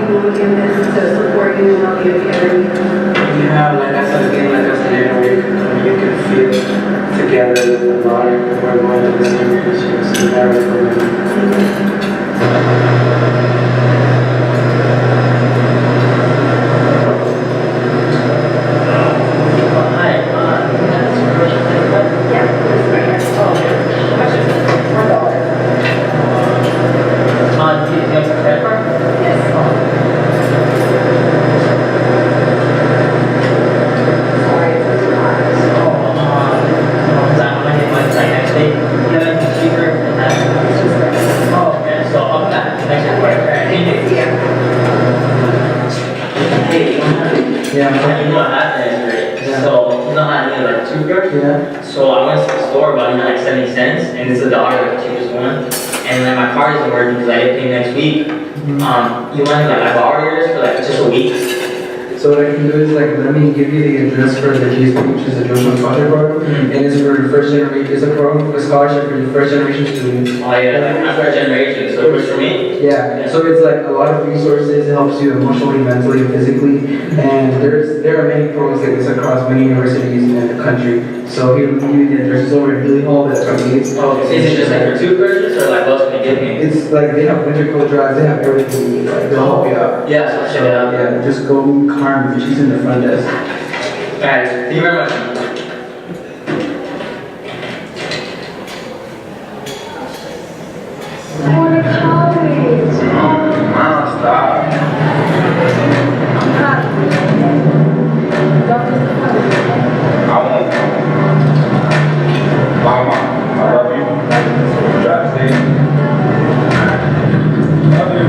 you know you're very. Yeah, like I said again, like I said, you can feel together a lot. We're going to the same So I went to the store, about like 70 cents, and it's $1, like the cheapest one. And then my card isn't working because I didn't pay next week. You want to like I borrow yours for like just a week? So what I can do is like, let me give you the address for the GSP, which is the Georgetown Scholarship Program, and it's for the first generation, it's a program, a scholarship for the first generation students. Oh yeah, like my first generation, so it works for me? Yeah, so it's like a lot of resources, it helps you emotionally, mentally, and physically, and there are many programs like this across many universities in the country. So here, let me give you the address. It's over at Billy Hall, that's 28. Oh, is it just like for 2 purchases, or like what else can they give me? It's like, they have winter coat drives, they have everything you need, like, they'll help you out. Yeah, so check it out. Yeah, just go Carmen, she's in the front desk. Alright, thank you very much. I want to college. Mom, stop. I won't. Bye, Mom. I love you. Drive safe. Love you.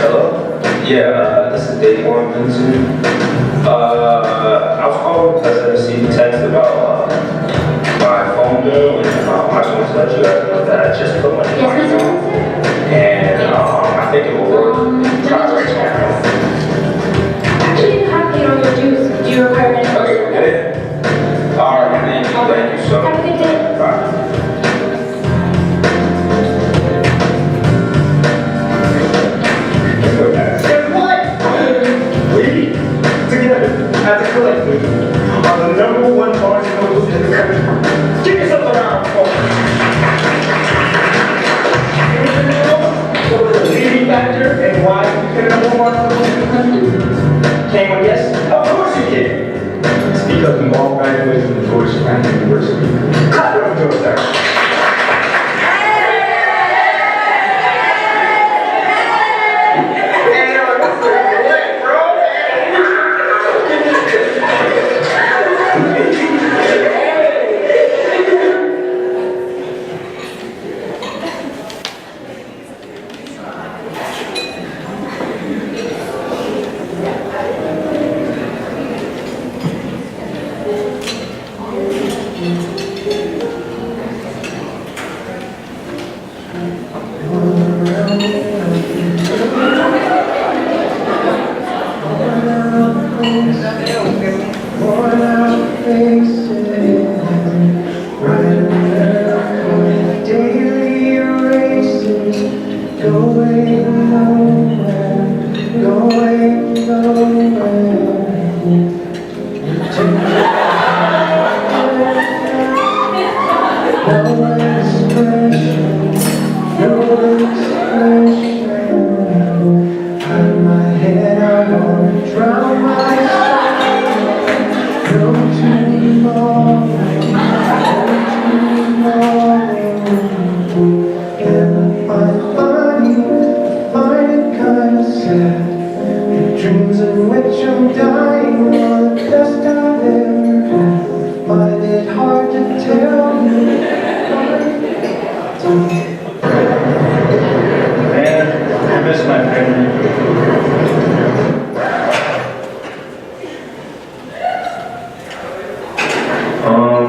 Hello? Yeah, this is Dave Ormond. I was calling because I received a text about my phone bill, and I just want to let you guys know that I just put money in my phone. And I think it will work. Try right now. Actually, you have paid all your dues. Do you require any? Okay, we're good. All right, thank you so much. Have a good day. Bye. Guess what? We, together, as a collective, are the #1 Barnes & Nobles in the country. Give yourself a round of applause. What was the leading factor and why we became the #1 Barnes & Nobles in the country? Can one guess? Of course you can. It's because we all graduated from Georgetown University. Clap it up for Georgetown.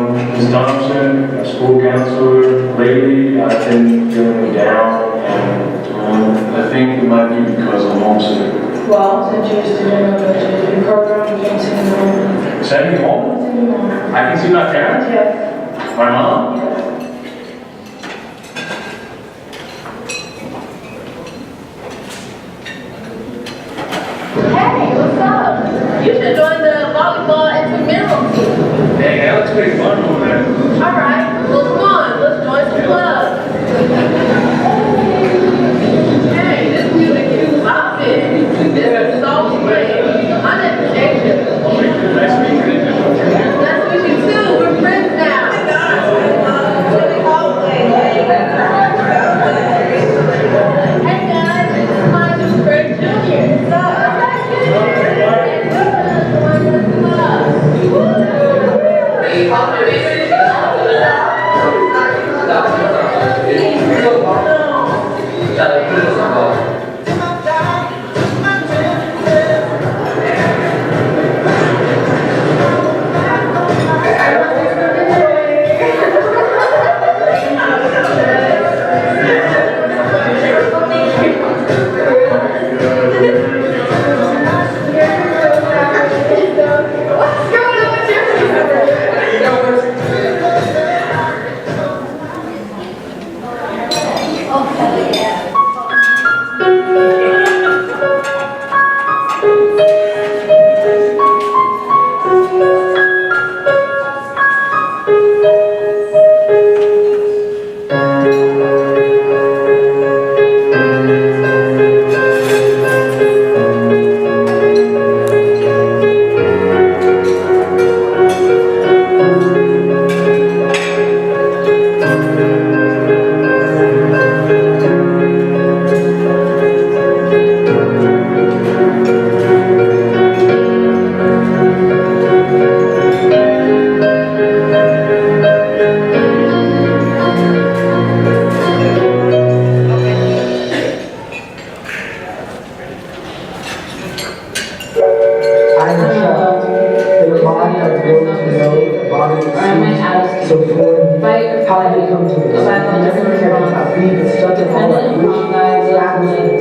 Ms. Thompson, a school counselor, lately I've been feeling down, and I think it might be because I'm homesick. Well, since you're a student of the JV program, you can send me home. Send me home? Send me home. I can see my parents? Yeah. My mom? Hey, what's up? You should join the volleyball intramural team. Hey, that looks pretty fun over there. All right, well, come on, let's join some clubs. Hey, this music is popping. This is so great. I never checked it. Nice to meet you. Nice to meet you too. We're friends now. Hey guys, this is my new grade junior. What's up? Hey,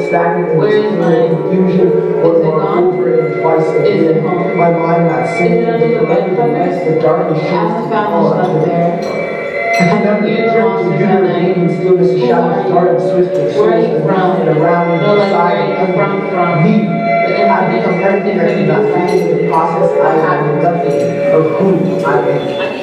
stagnant and confusion was run over and twice again. My mind not sane, the darkness shows to fall. I can never return to bitter pain and stillness, the shadows dark and swift and swift and round and around and beside and under me. I become everything I could not be. In the process, I have nothing of who I am.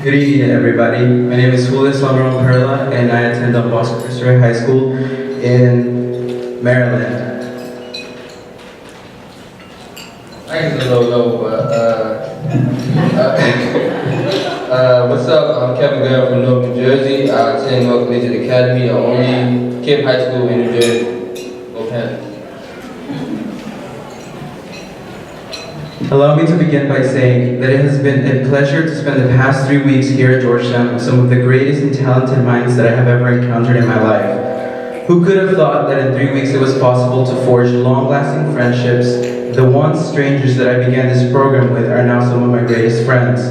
Good evening, everybody. My name is Summer College and I attend Don Bosco Cristo High School in Maryland. I guess a little low, but what's up? I'm Kevin Gunn from Newark, New Jersey. I attend North Collegiate Academy, the only KIPP high school in New Jersey. Go Penn. Allow me to begin by saying that it has been a pleasure to spend the past 3 weeks here at Georgetown with some of the greatest and talented minds that I have ever encountered in my life. Who could have thought that in 3 weeks it was possible to forge long-lasting friendships? The once strangers that I began this program with are now some of my greatest friends.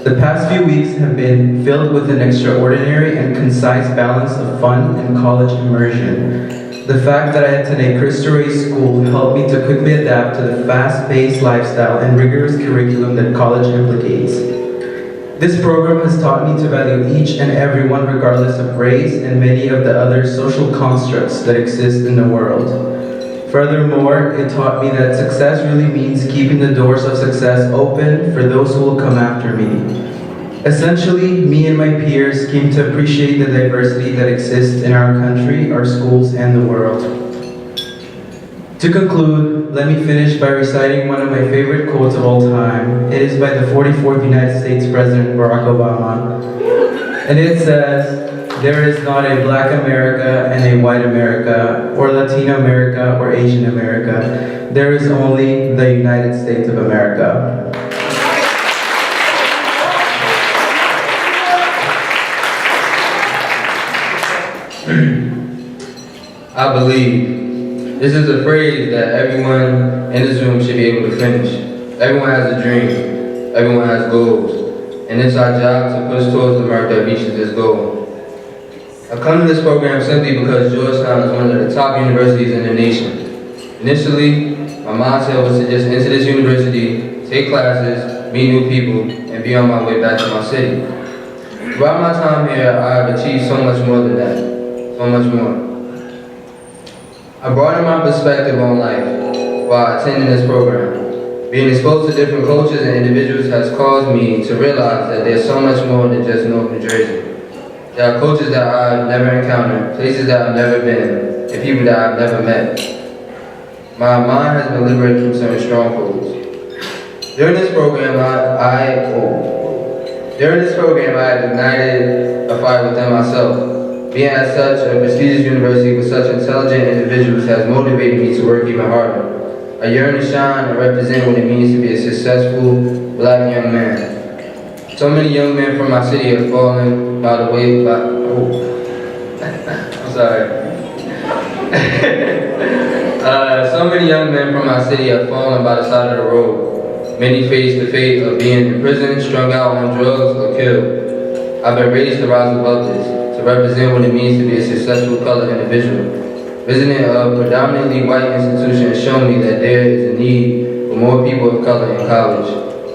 The past few weeks have been filled with an extraordinary and concise balance of fun and college immersion. The fact that I attend a Cristo school helped me to quickly adapt to the fast-paced lifestyle and rigorous curriculum that college implicates. This program has taught me to value each and everyone regardless of race and many of the other social constructs that exist in the world. Furthermore, it taught me that success really means keeping the doors of success open for those who will come after me. Essentially, me and my peers came to appreciate the diversity that exists in our country, our schools, and the world. To conclude, let me finish by reciting one of my favorite quotes of all time. It is by the 44th United States President, Barack Obama. And it says, "There is not a Black America and a white America, or Latino America or Asian America. There is only the United States of America." I believe. This is a phrase that everyone in this room should be able to finish. Everyone has a dream. Everyone has goals. And it's our job to push towards the mark that reaches this goal. I come to this program simply because Georgetown is one of the top universities in the nation. Initially, my mindset was to just enter this university, take classes, meet new people, and be on my way back to my city. Throughout my time here, I have achieved so much more than that. So much more. I broadened my perspective on life while attending this program. Being exposed to different cultures and individuals has caused me to realize that there's so much more than just North New Jersey. There are cultures that I've never encountered, places that I've never been, and people that I've never met. My mind has been liberated from certain strongholds. During this program, I ignited a fire within myself. Being at such a prestigious university with such intelligent individuals has motivated me to work even harder. I yearn to shine and represent what it means to be a successful black young man. So many young men from my city have fallen by the way by. I'm sorry. So many young men from my city have fallen by the side of the road. Many face the fate of being in prison, strung out on drugs, or killed. I've been raised to rise above this, to represent what it means to be a successful colored individual. Visiting a predominantly white institution has shown me that there is a need for more people of color in college.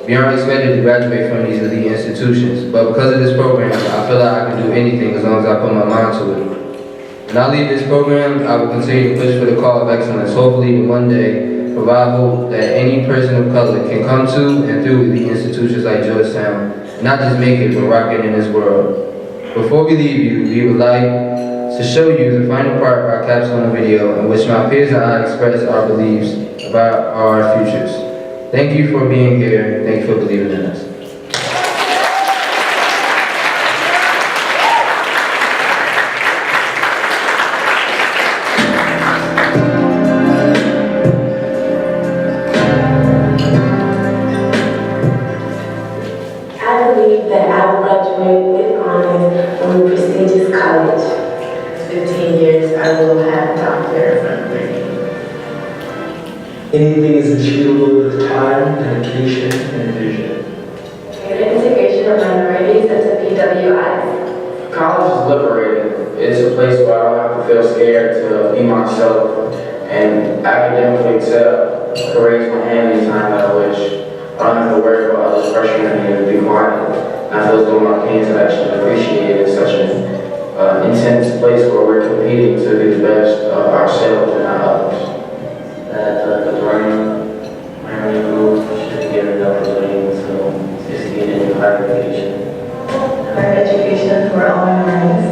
We aren't expected to graduate from these elite institutions, but because of this program, I feel like I can do anything as long as I put my mind to it. When I leave this program, I will continue to push for the call of excellence, hopefully to one day provide hope that any person of color can come to and through elite institutions like Georgetown, and not just make it, but rock it in this world. Before we leave you, we would like to show you the final part of our capstone video in which my peers and I express our beliefs about our futures. Thank you for being here. Thank you for believing in us. I believe that I will graduate with honors from a prestigious college. 15 years, I will have doctor from learning. Anything is achievable with time, dedication, and vision. The integration of minorities into PWIs. College is liberating. It's a place where I don't have to feel scared to be myself and academically excel. I can raise my hand anytime that I wish. I don't have to worry about others pressuring me to be quiet. I feel as though my opinions are actually appreciated in such an intense place where we're competing to be the best of ourselves and not others. That the learning rules should be given the opportunity to succeed in higher education. Higher education for all minorities.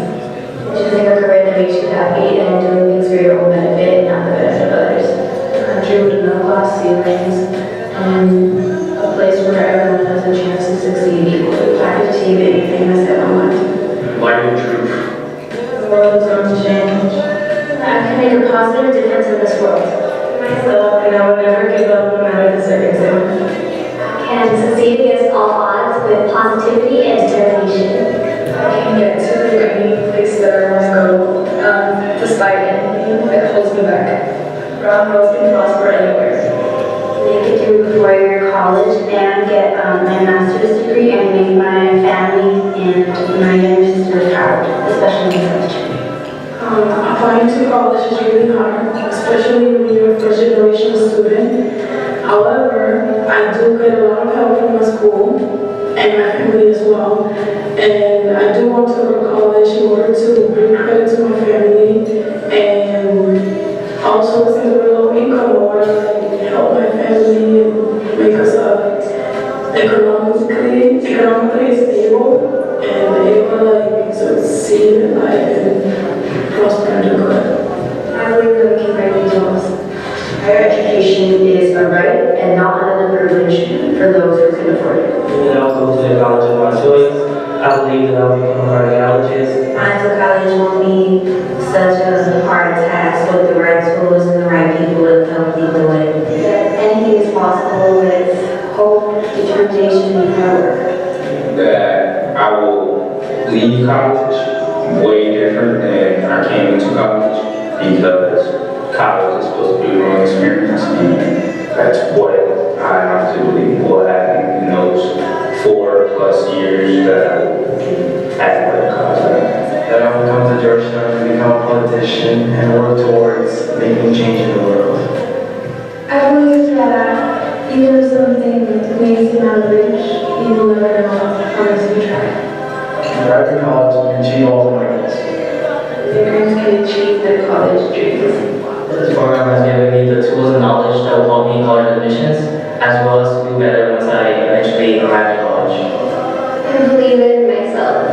Choosing a career that makes you happy and doing things for your own benefit, not the benefit of others. A country with no glass ceilings and a place where everyone has a chance to succeed equally. I could achieve anything I set my mind to. Light and truth. The world is going to change. I can make a positive difference in this world. Myself, and I will never give up no matter the circumstance. Can succeed against all odds with positivity and determination. I can get to any place that I want to go, despite anything that holds me back. God knows can prosper anywhere. Make it through 4-year college and get my master's degree and make my family and my younger sister proud, especially my sister. Applying to college is really hard, especially when you're a first generation student. However, I do get a lot of help from my school and my family as well. And I do want to go to college in order to bring credit to my family and also since we're low income, I want to help my family and make us economically stable and able to succeed in life and prosper and do good. I believe that we can break these laws. Higher education is a right and not another privilege for those who can afford it. And I'll go to the college of my choice. I believe that I'll become a cardiologist. Applying to college won't be such a hard task with the right tools and the right people to help you do it. Anything is possible with hope, determination, and hard work. That I will leave college way different than I came into college because college is supposed to be a growing experience, and that's what I have to believe will happen in those 4+ years that I will at college. That I will come to Georgetown to become a politician and work towards making change in the world. I believe that even if something may seem out of reach, you will never know unless you try. After college, you can achieve all of my goals. Your dreams can achieve their college dreams. This program has given me the tools and knowledge that will help me in college admissions, as well as to do better once I eventually arrive at college. I believe in myself.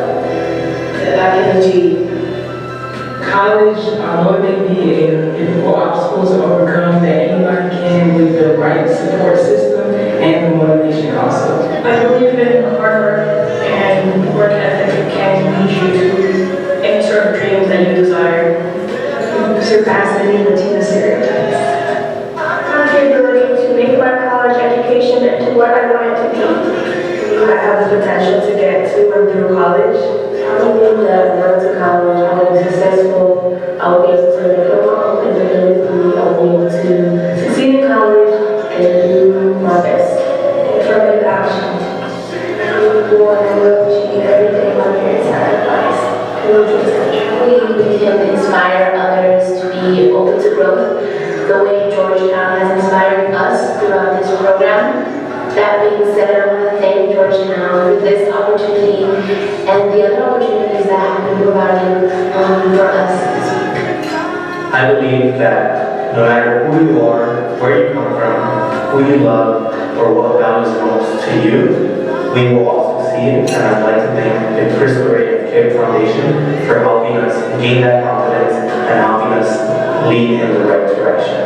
That I can achieve. College, although it may be a difficult obstacle to overcome, that anybody can with the right support system and the motivation also. I believe in hard work and work ethic can lead you to any sort of dreams that you desire. Surpass any Latino stereotypes. The ability to make my college education into what I want it to be. I have the potential to get to and through college. I believe that when I went to college, I will be successful, I will be able to make my own independently, I will be able to succeed in college and do my best. Affirmative action. We want to achieve everything my parents have advised. We can inspire others to be open to growth, the way Georgetown has inspired us throughout this program. That being said, I want to thank Georgetown for this opportunity and the other opportunities that have been provided for us this week. I believe that no matter who you are, where you come from, who you love, or what matters most to you, we will all succeed. And I'd like to thank the Cristo and KIPP Foundation for helping us gain that confidence and helping us lead in the right direction.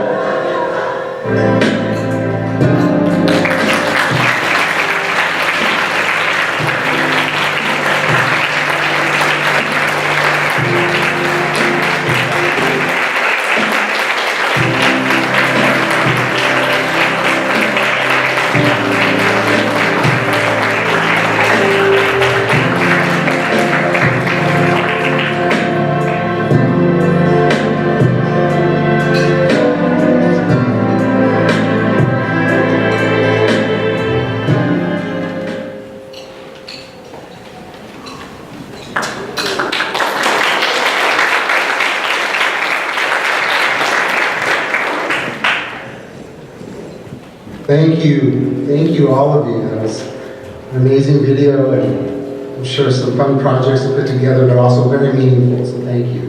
Thank you all of you. That was an amazing video, and I'm sure some fun projects to put together, but also very meaningful, so thank you.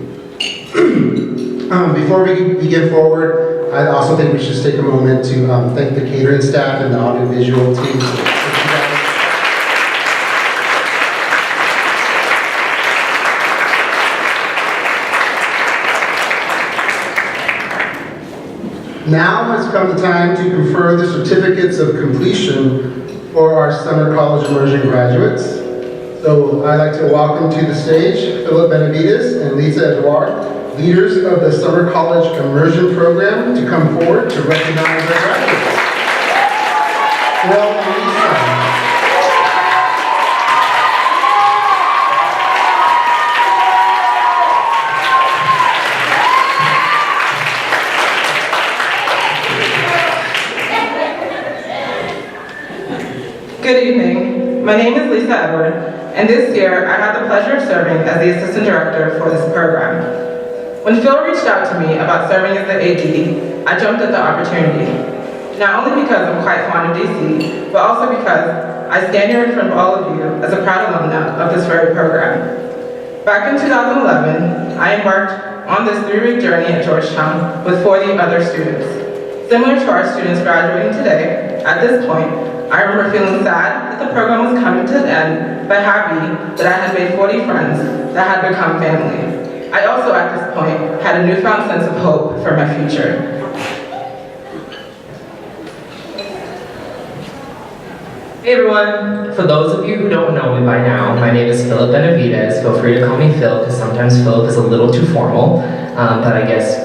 Before we begin forward, I also think we should just take a moment to thank the catering staff and the audiovisual team. Now has come the time to confer the certificates of completion for our Summer College Immersion graduates. So I'd like to welcome to the stage Philip Benavides and Lisa Edouard, leaders of the Summer College Immersion program, to come forward to recognize our graduates. Phil and Lisa. Good evening. My name is Lisa Edward, and this year I had the pleasure of serving as the assistant director for this program. When Phil reached out to me about serving as the AD, I jumped at the opportunity. Not only because I'm quite fond of DC, but also because I stand here in front of all of you as a proud alumna of this very program. Back in 2011, I embarked on this 3-week journey at Georgetown with 40 other students. Similar to our students graduating today, at this point, I remember feeling sad that the program was coming to an end, but happy that I had made 40 friends that had become family. I also, at this point, had a newfound sense of hope for my future. Hey everyone, for those of you who don't know me by now, my name is Philip Benavides. Feel free to call me Phil, because sometimes Philip is a little too formal, but I guess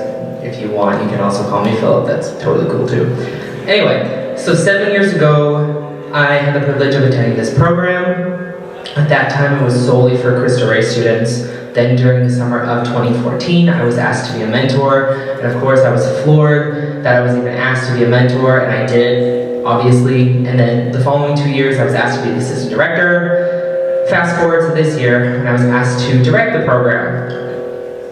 if you want, you can also call me Philip. That's totally cool too. Anyway, so 7 years ago, I had the privilege of attending this program. At that time, it was solely for Cristo Rey students. Then during the summer of 2014, I was asked to be a mentor. And of course, I was floored that I was even asked to be a mentor, and I did, obviously. And then the following 2 years, I was asked to be the assistant director. Fast forward to this year, when I was asked to direct the program.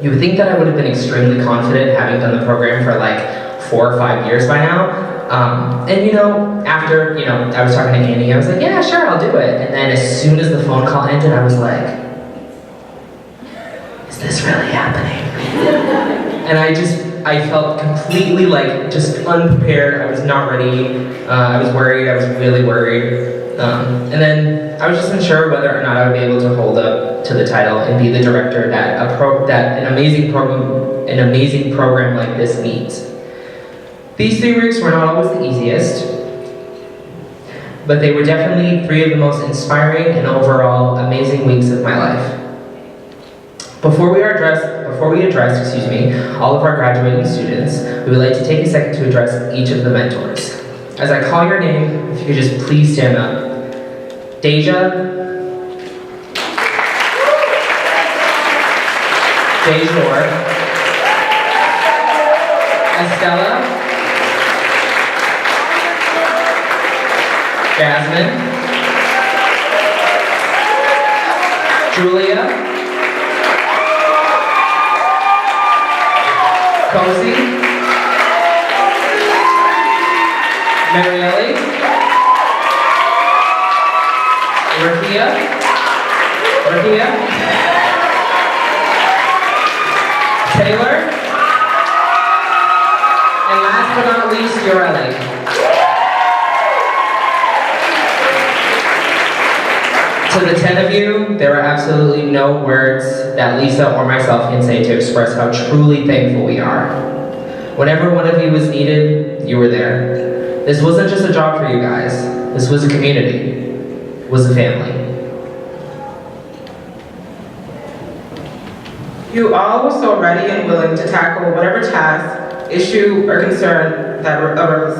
You would think that I would have been extremely confident, having done the program for like 4 or 5 years by now. And after, I was talking to Annie, I was like, yeah, sure, I'll do it. And then as soon as the phone call ended, I was like, is this really happening? And I just I felt completely like just unprepared. I was not ready. I was worried. I was really worried. And then I was just unsure whether or not I would be able to hold up to the title and be the director that an amazing program like this needs. These 3 weeks were not always the easiest, but they were definitely 3 of the most inspiring and overall amazing weeks of my life. Before we address, all of our graduating students, we would like to take a second to address each of the mentors. As I call your name, if you could just please stand up. Deja. Dejor. Estella. Jasmine. Julia. Cozy. Marielle. Rakia. Taylor. And last but not least, Yoreli. To the 10 of you, there are absolutely no words that Lisa or myself can say to express how truly thankful we are. Whenever one of you was needed, you were there. This wasn't just a job for you guys. This was a community. It was a family. You all were so ready and willing to tackle whatever task, issue, or concern that arose.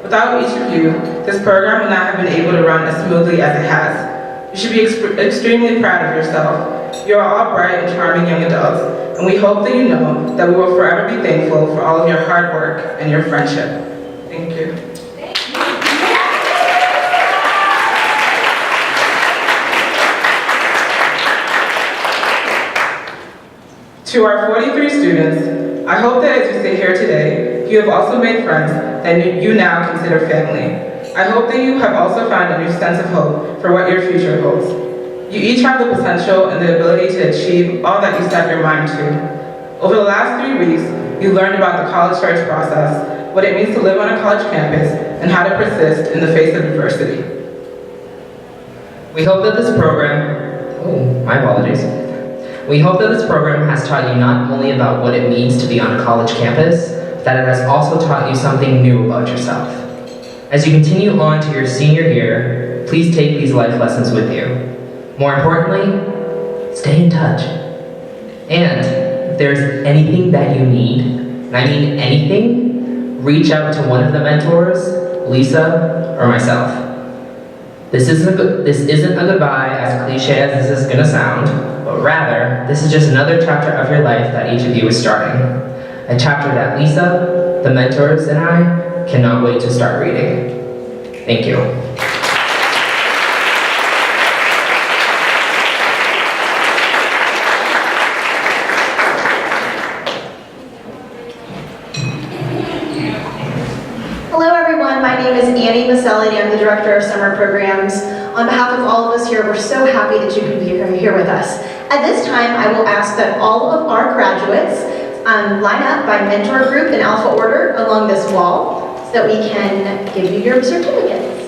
Without each of you, this program would not have been able to run as smoothly as it has. You should be extremely proud of yourself. You are all bright and charming young adults, and we hope that you know that we will forever be thankful for all of your hard work and your friendship. Thank you. To our 43 students, I hope that as you sit here today, you have also made friends that you now consider family. I hope that you have also found a new sense of hope for what your future holds. You each have the potential and the ability to achieve all that you set your mind to. Over the last 3 weeks, you learned about the college search process, what it means to live on a college campus, and how to persist in the face of adversity. We hope that this program, We hope that this program has taught you not only about what it means to be on a college campus, but that it has also taught you something new about yourself. As you continue on to your senior year, please take these life lessons with you. More importantly, stay in touch. And if there's anything that you need, and I mean anything, reach out to one of the mentors, Lisa, or myself. This isn't a goodbye, as cliche as this is gonna sound, but rather, this is just another chapter of your life that each of you is starting. A chapter that Lisa, the mentors, and I cannot wait to start reading. Thank you. Hello everyone, my name is Annie Maselli and I'm the Director of Summer Programs. On behalf of all of us here, we're so happy that you could be here with us. At this time, I will ask that all of our graduates line up by mentor group in alpha order along this wall so that we can give you your certificates.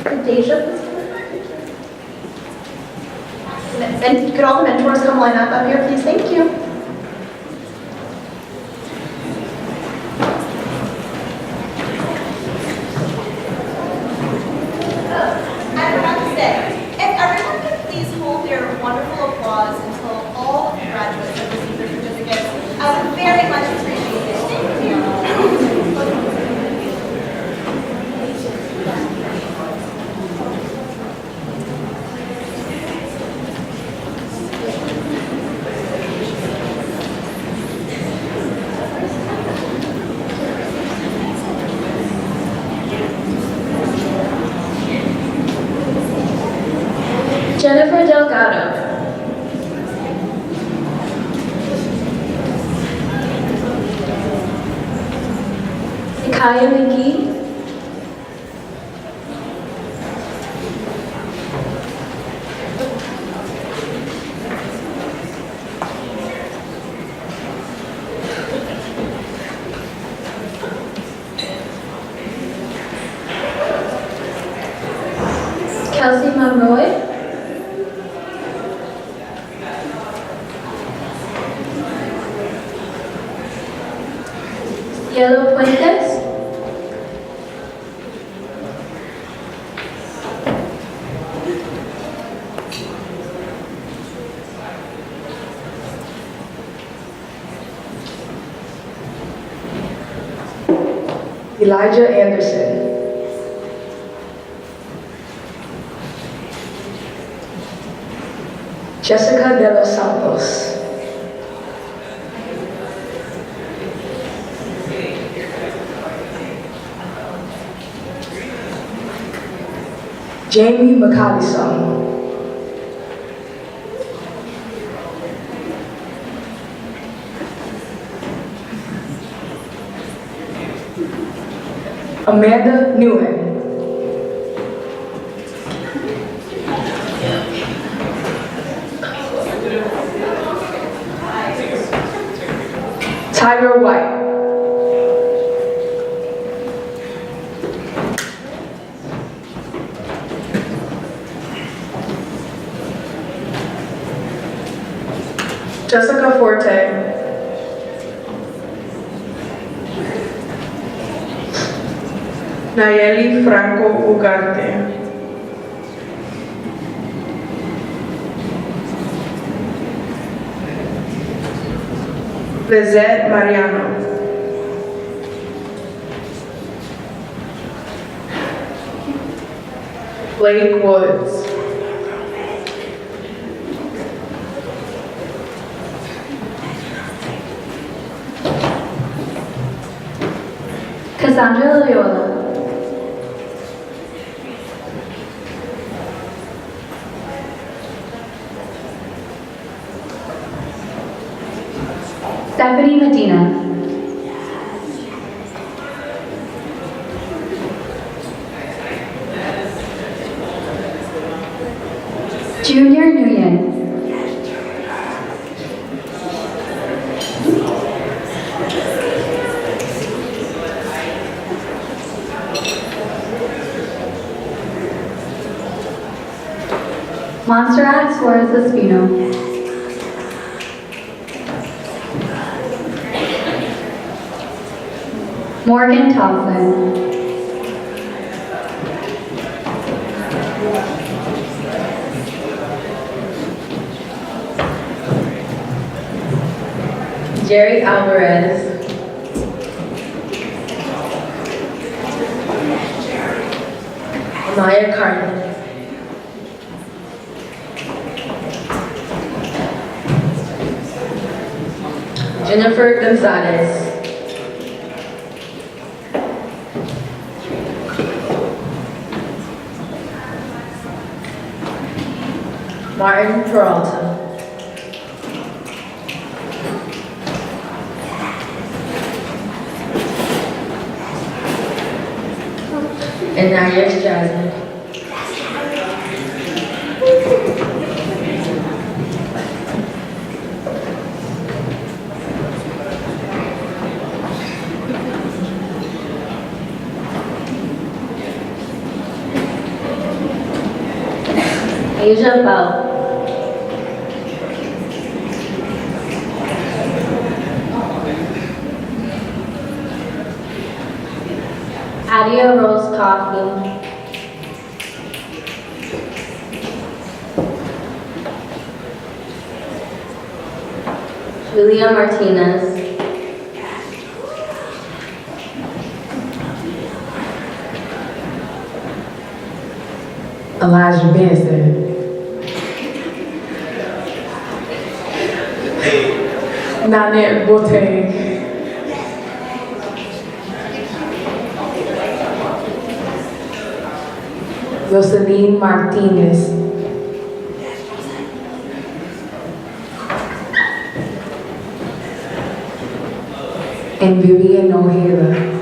And Deja, and could all the mentors come line up here, please? Thank you. I forgot to say, if everyone could please hold their wonderful applause until all of the graduates have received their certificates, I would very much appreciate it. Thank you. Jennifer Delgado. Nikaya McGee. Chelsea Monroy. Cielo Puentes. Elijah Anderson. Jessica de los Santos. Jamie McCallison. Amanda Nguyen. Tyra White. Jessica Forte. Nayeli Franco Ugarte. Lizette Mariano. Blake Woods. Cassandra Loyola. Stephanie Medina. Junior Nguyen. Montserrat Suarez Espino. Morgan Thompson. Jerry Alvarez. Maya Carmen. Jennifer Gonzalez. Martin Peralta. And Nayesh Jasmine. Asia Bell. Adia Rose Coffee. Julia Martinez. Elijah Benson. Nanette Boateng. Jocelyn Martinez. And Vivian O'Hara.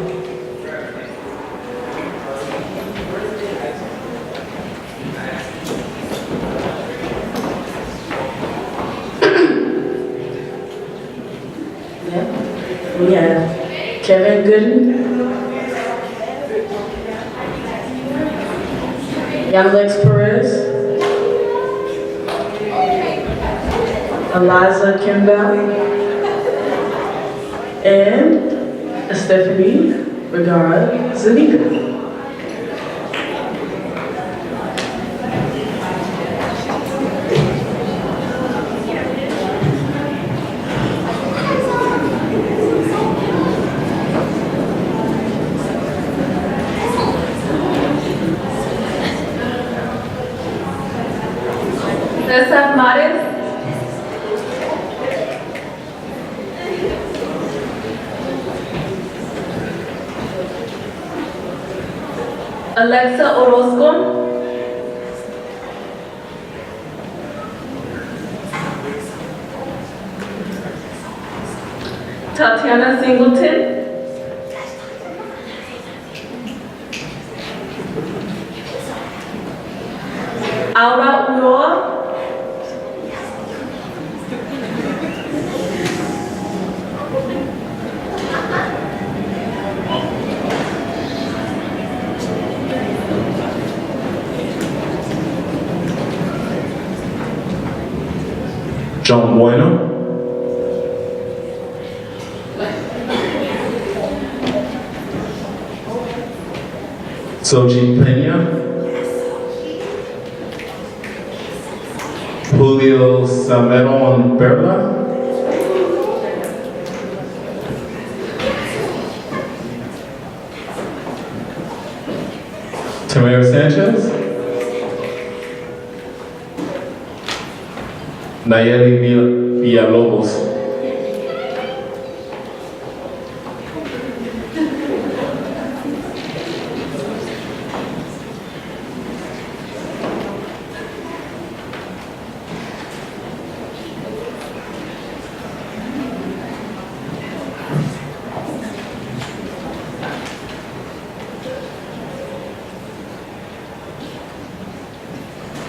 We have Kevin Gooden, Yamlex Perez, Eliza Kimball, and Stephanie Regard Zanika. Cesar Mares, Alexa Orozco, Tatiana Singleton, Aura Ulloa, John Bueno, Sochi Pena, Julio Sameron Perla, Tamara Sanchez, Nayeli Villalobos.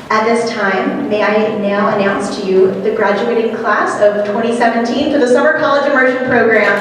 At this time, may I now announce to you the graduating class of 2017 for the Summer College Immersion program.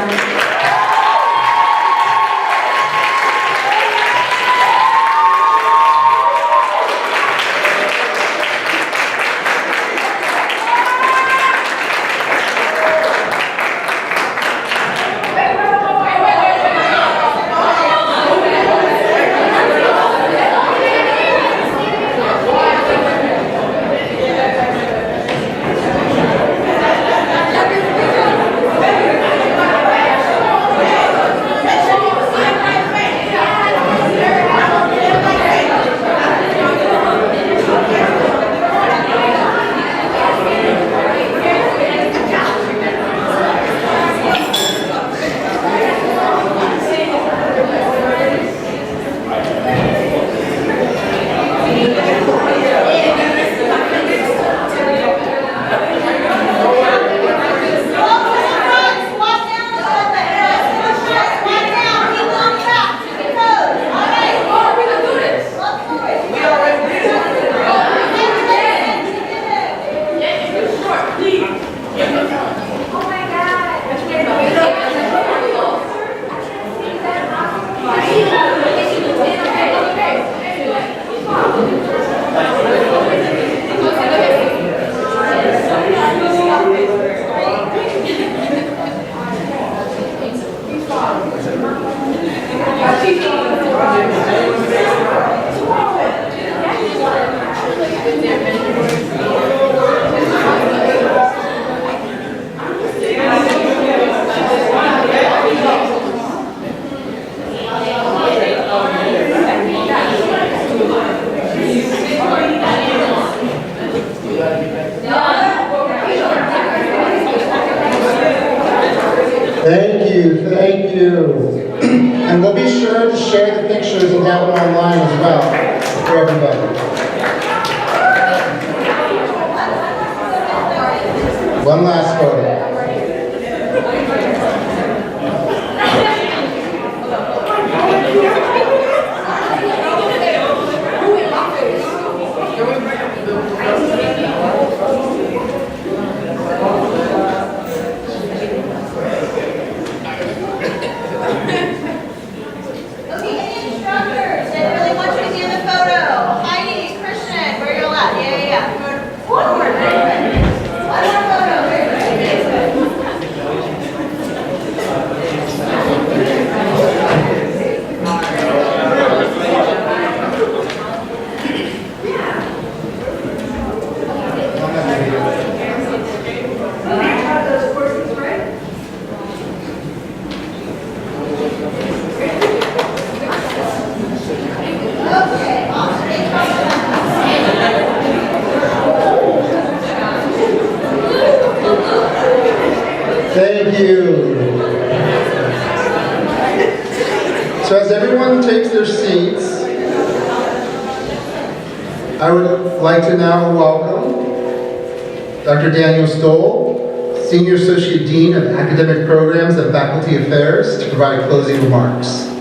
Thank you. And we'll be sure to share the pictures and have them online as well for everybody. One last photo. Okay, any instructors that really want you to be in the photo? Heidi, seats. I would like to now welcome Dr. Daniel Stoll, Senior Associate Dean of Academic Programs and Faculty Affairs, to provide closing remarks.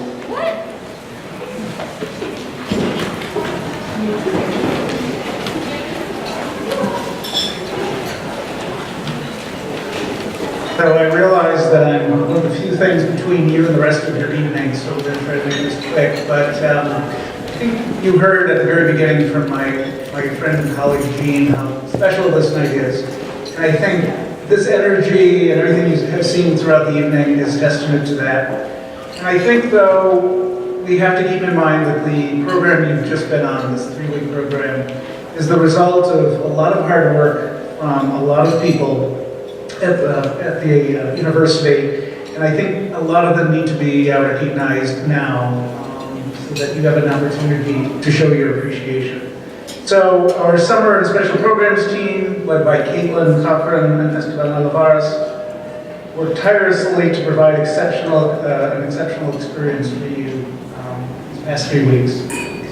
So I realize that I'm one of the few things between you and the rest of your evening, so we're going to try to make this quick. But I think you heard at the very beginning from my friend and colleague Jean how special this night is. And I think this energy and everything you have seen throughout the evening is testament to that. And I think, though, we have to keep in mind that the program you've just been on, this 3-week program, is the result of a lot of hard work from a lot of people at the university, and I think a lot of them need to be recognized now so that you have an opportunity to show your appreciation. So our summer and special programs team, led by Caitlin Cochran and Esteban Alvarez, worked tirelessly to provide an exceptional experience for you these past 3 weeks.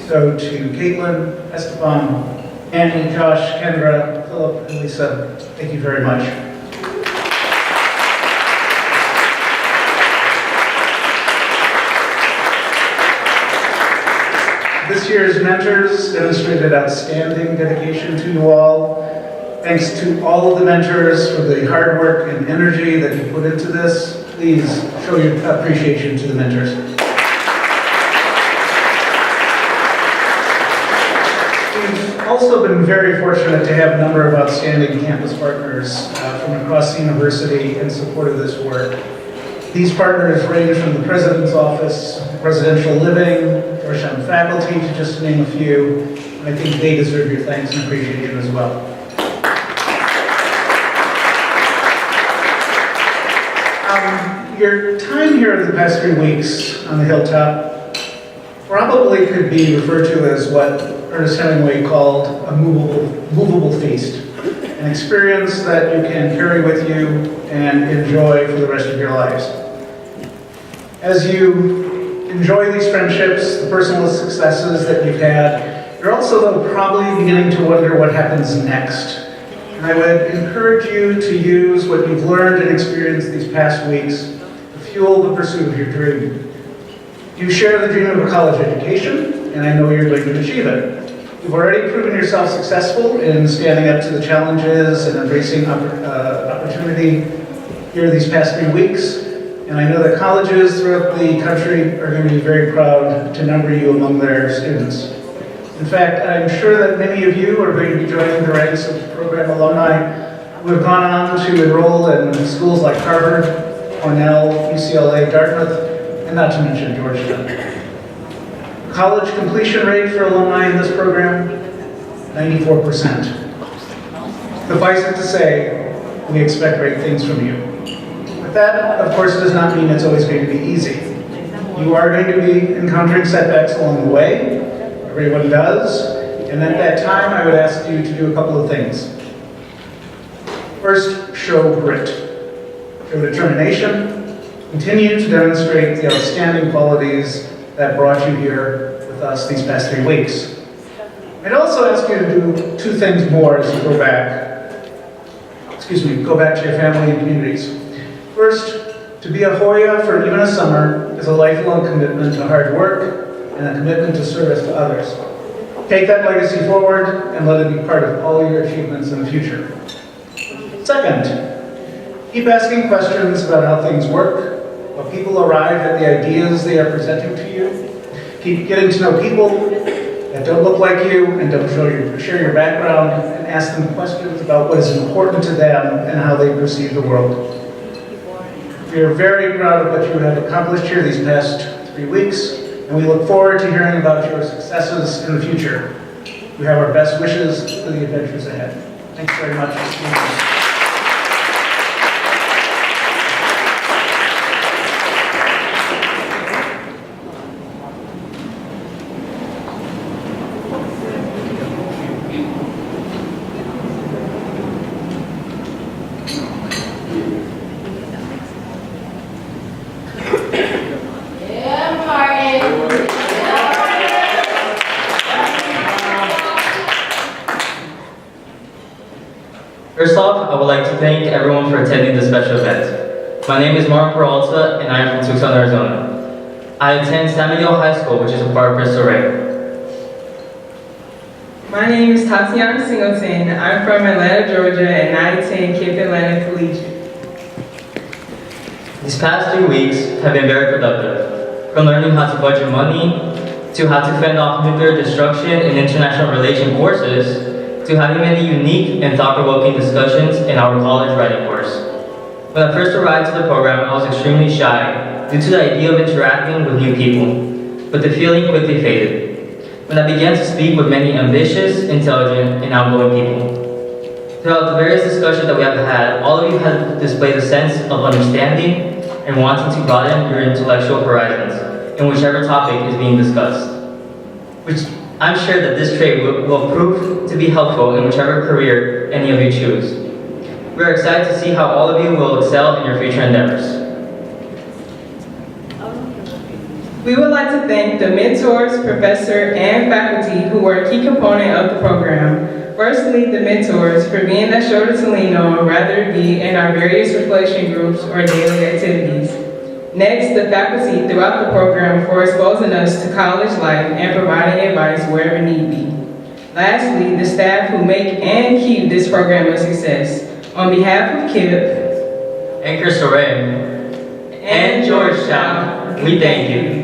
So to Caitlin, Esteban, Annie, Josh, Kendra, Philip, and Lisa, thank you very much. This year's mentors demonstrated outstanding dedication to you all. Thanks to all of the mentors for the hard work and energy that you put into this. Please show your appreciation to the mentors. We've also been very fortunate to have a number of outstanding campus partners from across the university in support of this work. These partners range from the President's Office, Residential Living, Georgetown faculty, to just name a few, and I think they deserve your thanks and appreciation as well. Your time here the past 3 weeks on the Hilltop probably could be referred to as what Ernest Hemingway called a movable feast, an experience that you can carry with you and enjoy for the rest of your lives. As you enjoy these friendships, the personal successes that you've had, you're also though probably beginning to wonder what happens next. And I would encourage you to use what you've learned and experienced these past weeks to fuel the pursuit of your dream. You share the dream of a college education, and I know you're going to achieve it. You've already proven yourself successful in standing up to the challenges and embracing opportunity here these past 3 weeks. And I know that colleges throughout the country are going to be very proud to number you among their students. In fact, I'm sure that many of you are going to be joining the ranks of program alumni who have gone on to enroll in schools like Harvard, Cornell, UCLA, Dartmouth, and not to mention Georgetown. College completion rate for alumni in this program, 94%. Suffice it to say, we expect great things from you. But that, of course, does not mean it's always going to be easy. You are going to be encountering setbacks along the way. Everyone does. And at that time, I would ask you to do a couple of things. First, show grit. Show determination. Continue to demonstrate the outstanding qualities that brought you here with us these past 3 weeks. I'd also ask you to do 2 things more as you go back to your family and communities. First, to be a Hoya for even a summer is a lifelong commitment to hard work and a commitment to service to others. Take that legacy forward and let it be part of all your achievements in the future. Second, keep asking questions about how things work, how people arrive at the ideas they are presenting to you. Keep getting to know people that don't look like you and don't share your background, and ask them questions about what is important to them and how they perceive the world. We are very proud of what you have accomplished here these past 3 weeks, and we look forward to hearing about your successes in the future. We have our best wishes for the adventures ahead. Thanks very much. Yeah, Martin. First off, I would like to thank everyone for attending this special event. My name is Mark Peralta, and I am from Tucson, Arizona. I attend San Miguel High School, which is a part of Cristo. My name is Tatiana Singleton. I'm from Atlanta, Georgia, and I attend KIPP Atlanta Collegiate. These past 3 weeks have been very productive, from learning how to budget money, to how to fend off nuclear destruction in international relation courses, to having many unique and thought-provoking discussions in our college writing course. When I first arrived to the program, I was extremely shy due to the idea of interacting with new people, but the feeling quickly faded when I began to speak with many ambitious, intelligent, and outgoing people. Throughout the various discussions that we have had, all of you have displayed a sense of understanding and wanting to broaden your intellectual horizons in whichever topic is being discussed, which I'm sure that this trait will prove to be helpful in whichever career any of you choose. We are excited to see how all of you will excel in your future endeavors. We would like to thank the mentors, professor, and faculty who were a key component of the program. Firstly, the mentors for being that shoulder to lean on, rather it be in our various reflection groups or daily activities. Next, the faculty throughout the program for exposing us to college life and providing advice wherever need be. Lastly, the staff who make and keep this program a success. On behalf of KIPP And Cristo and Georgetown, we thank you.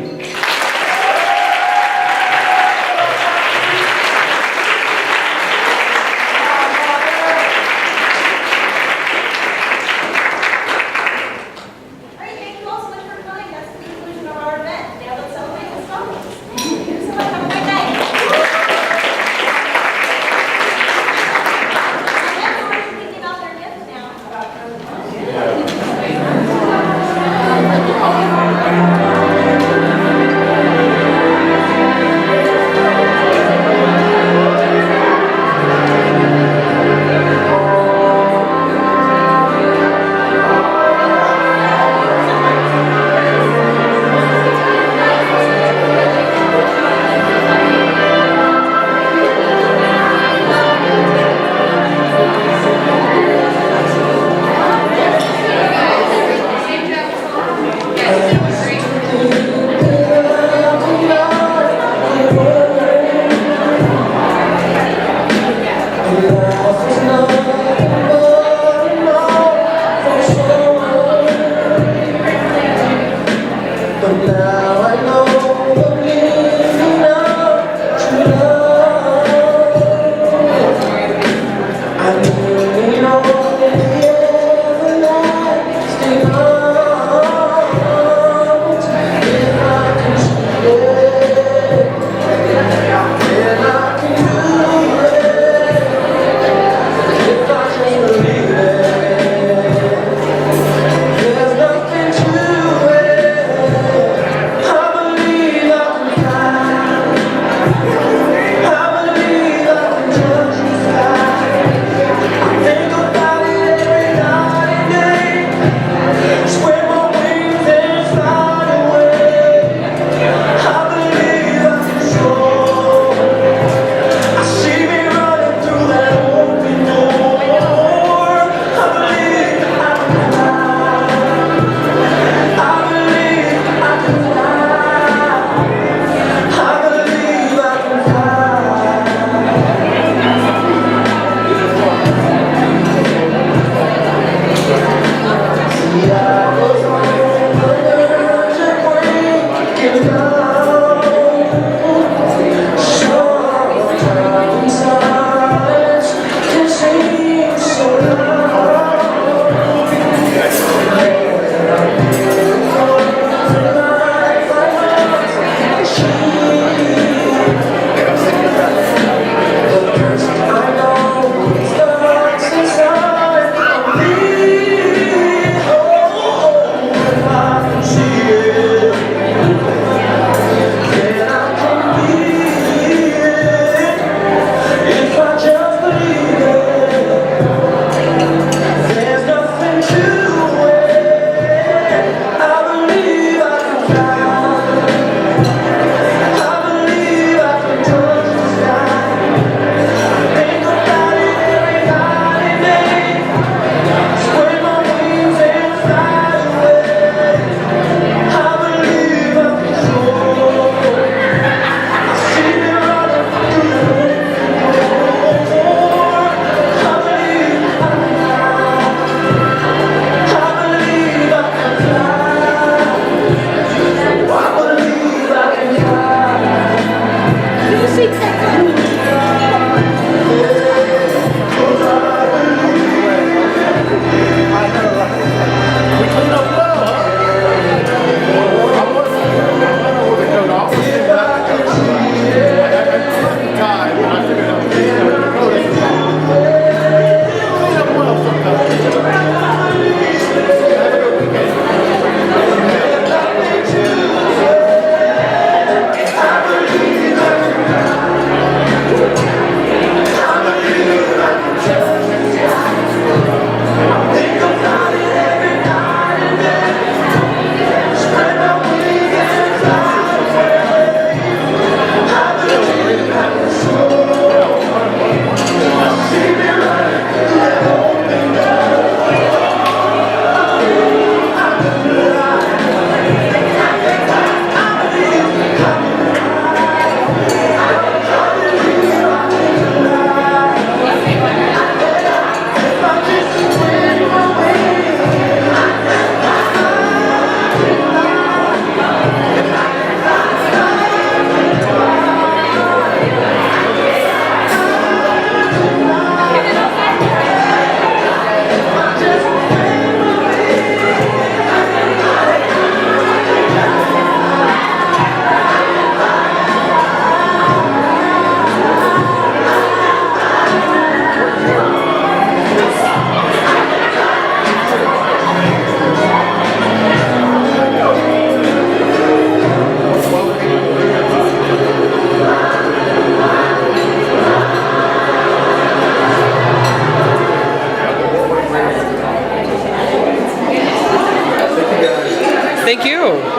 Thank you.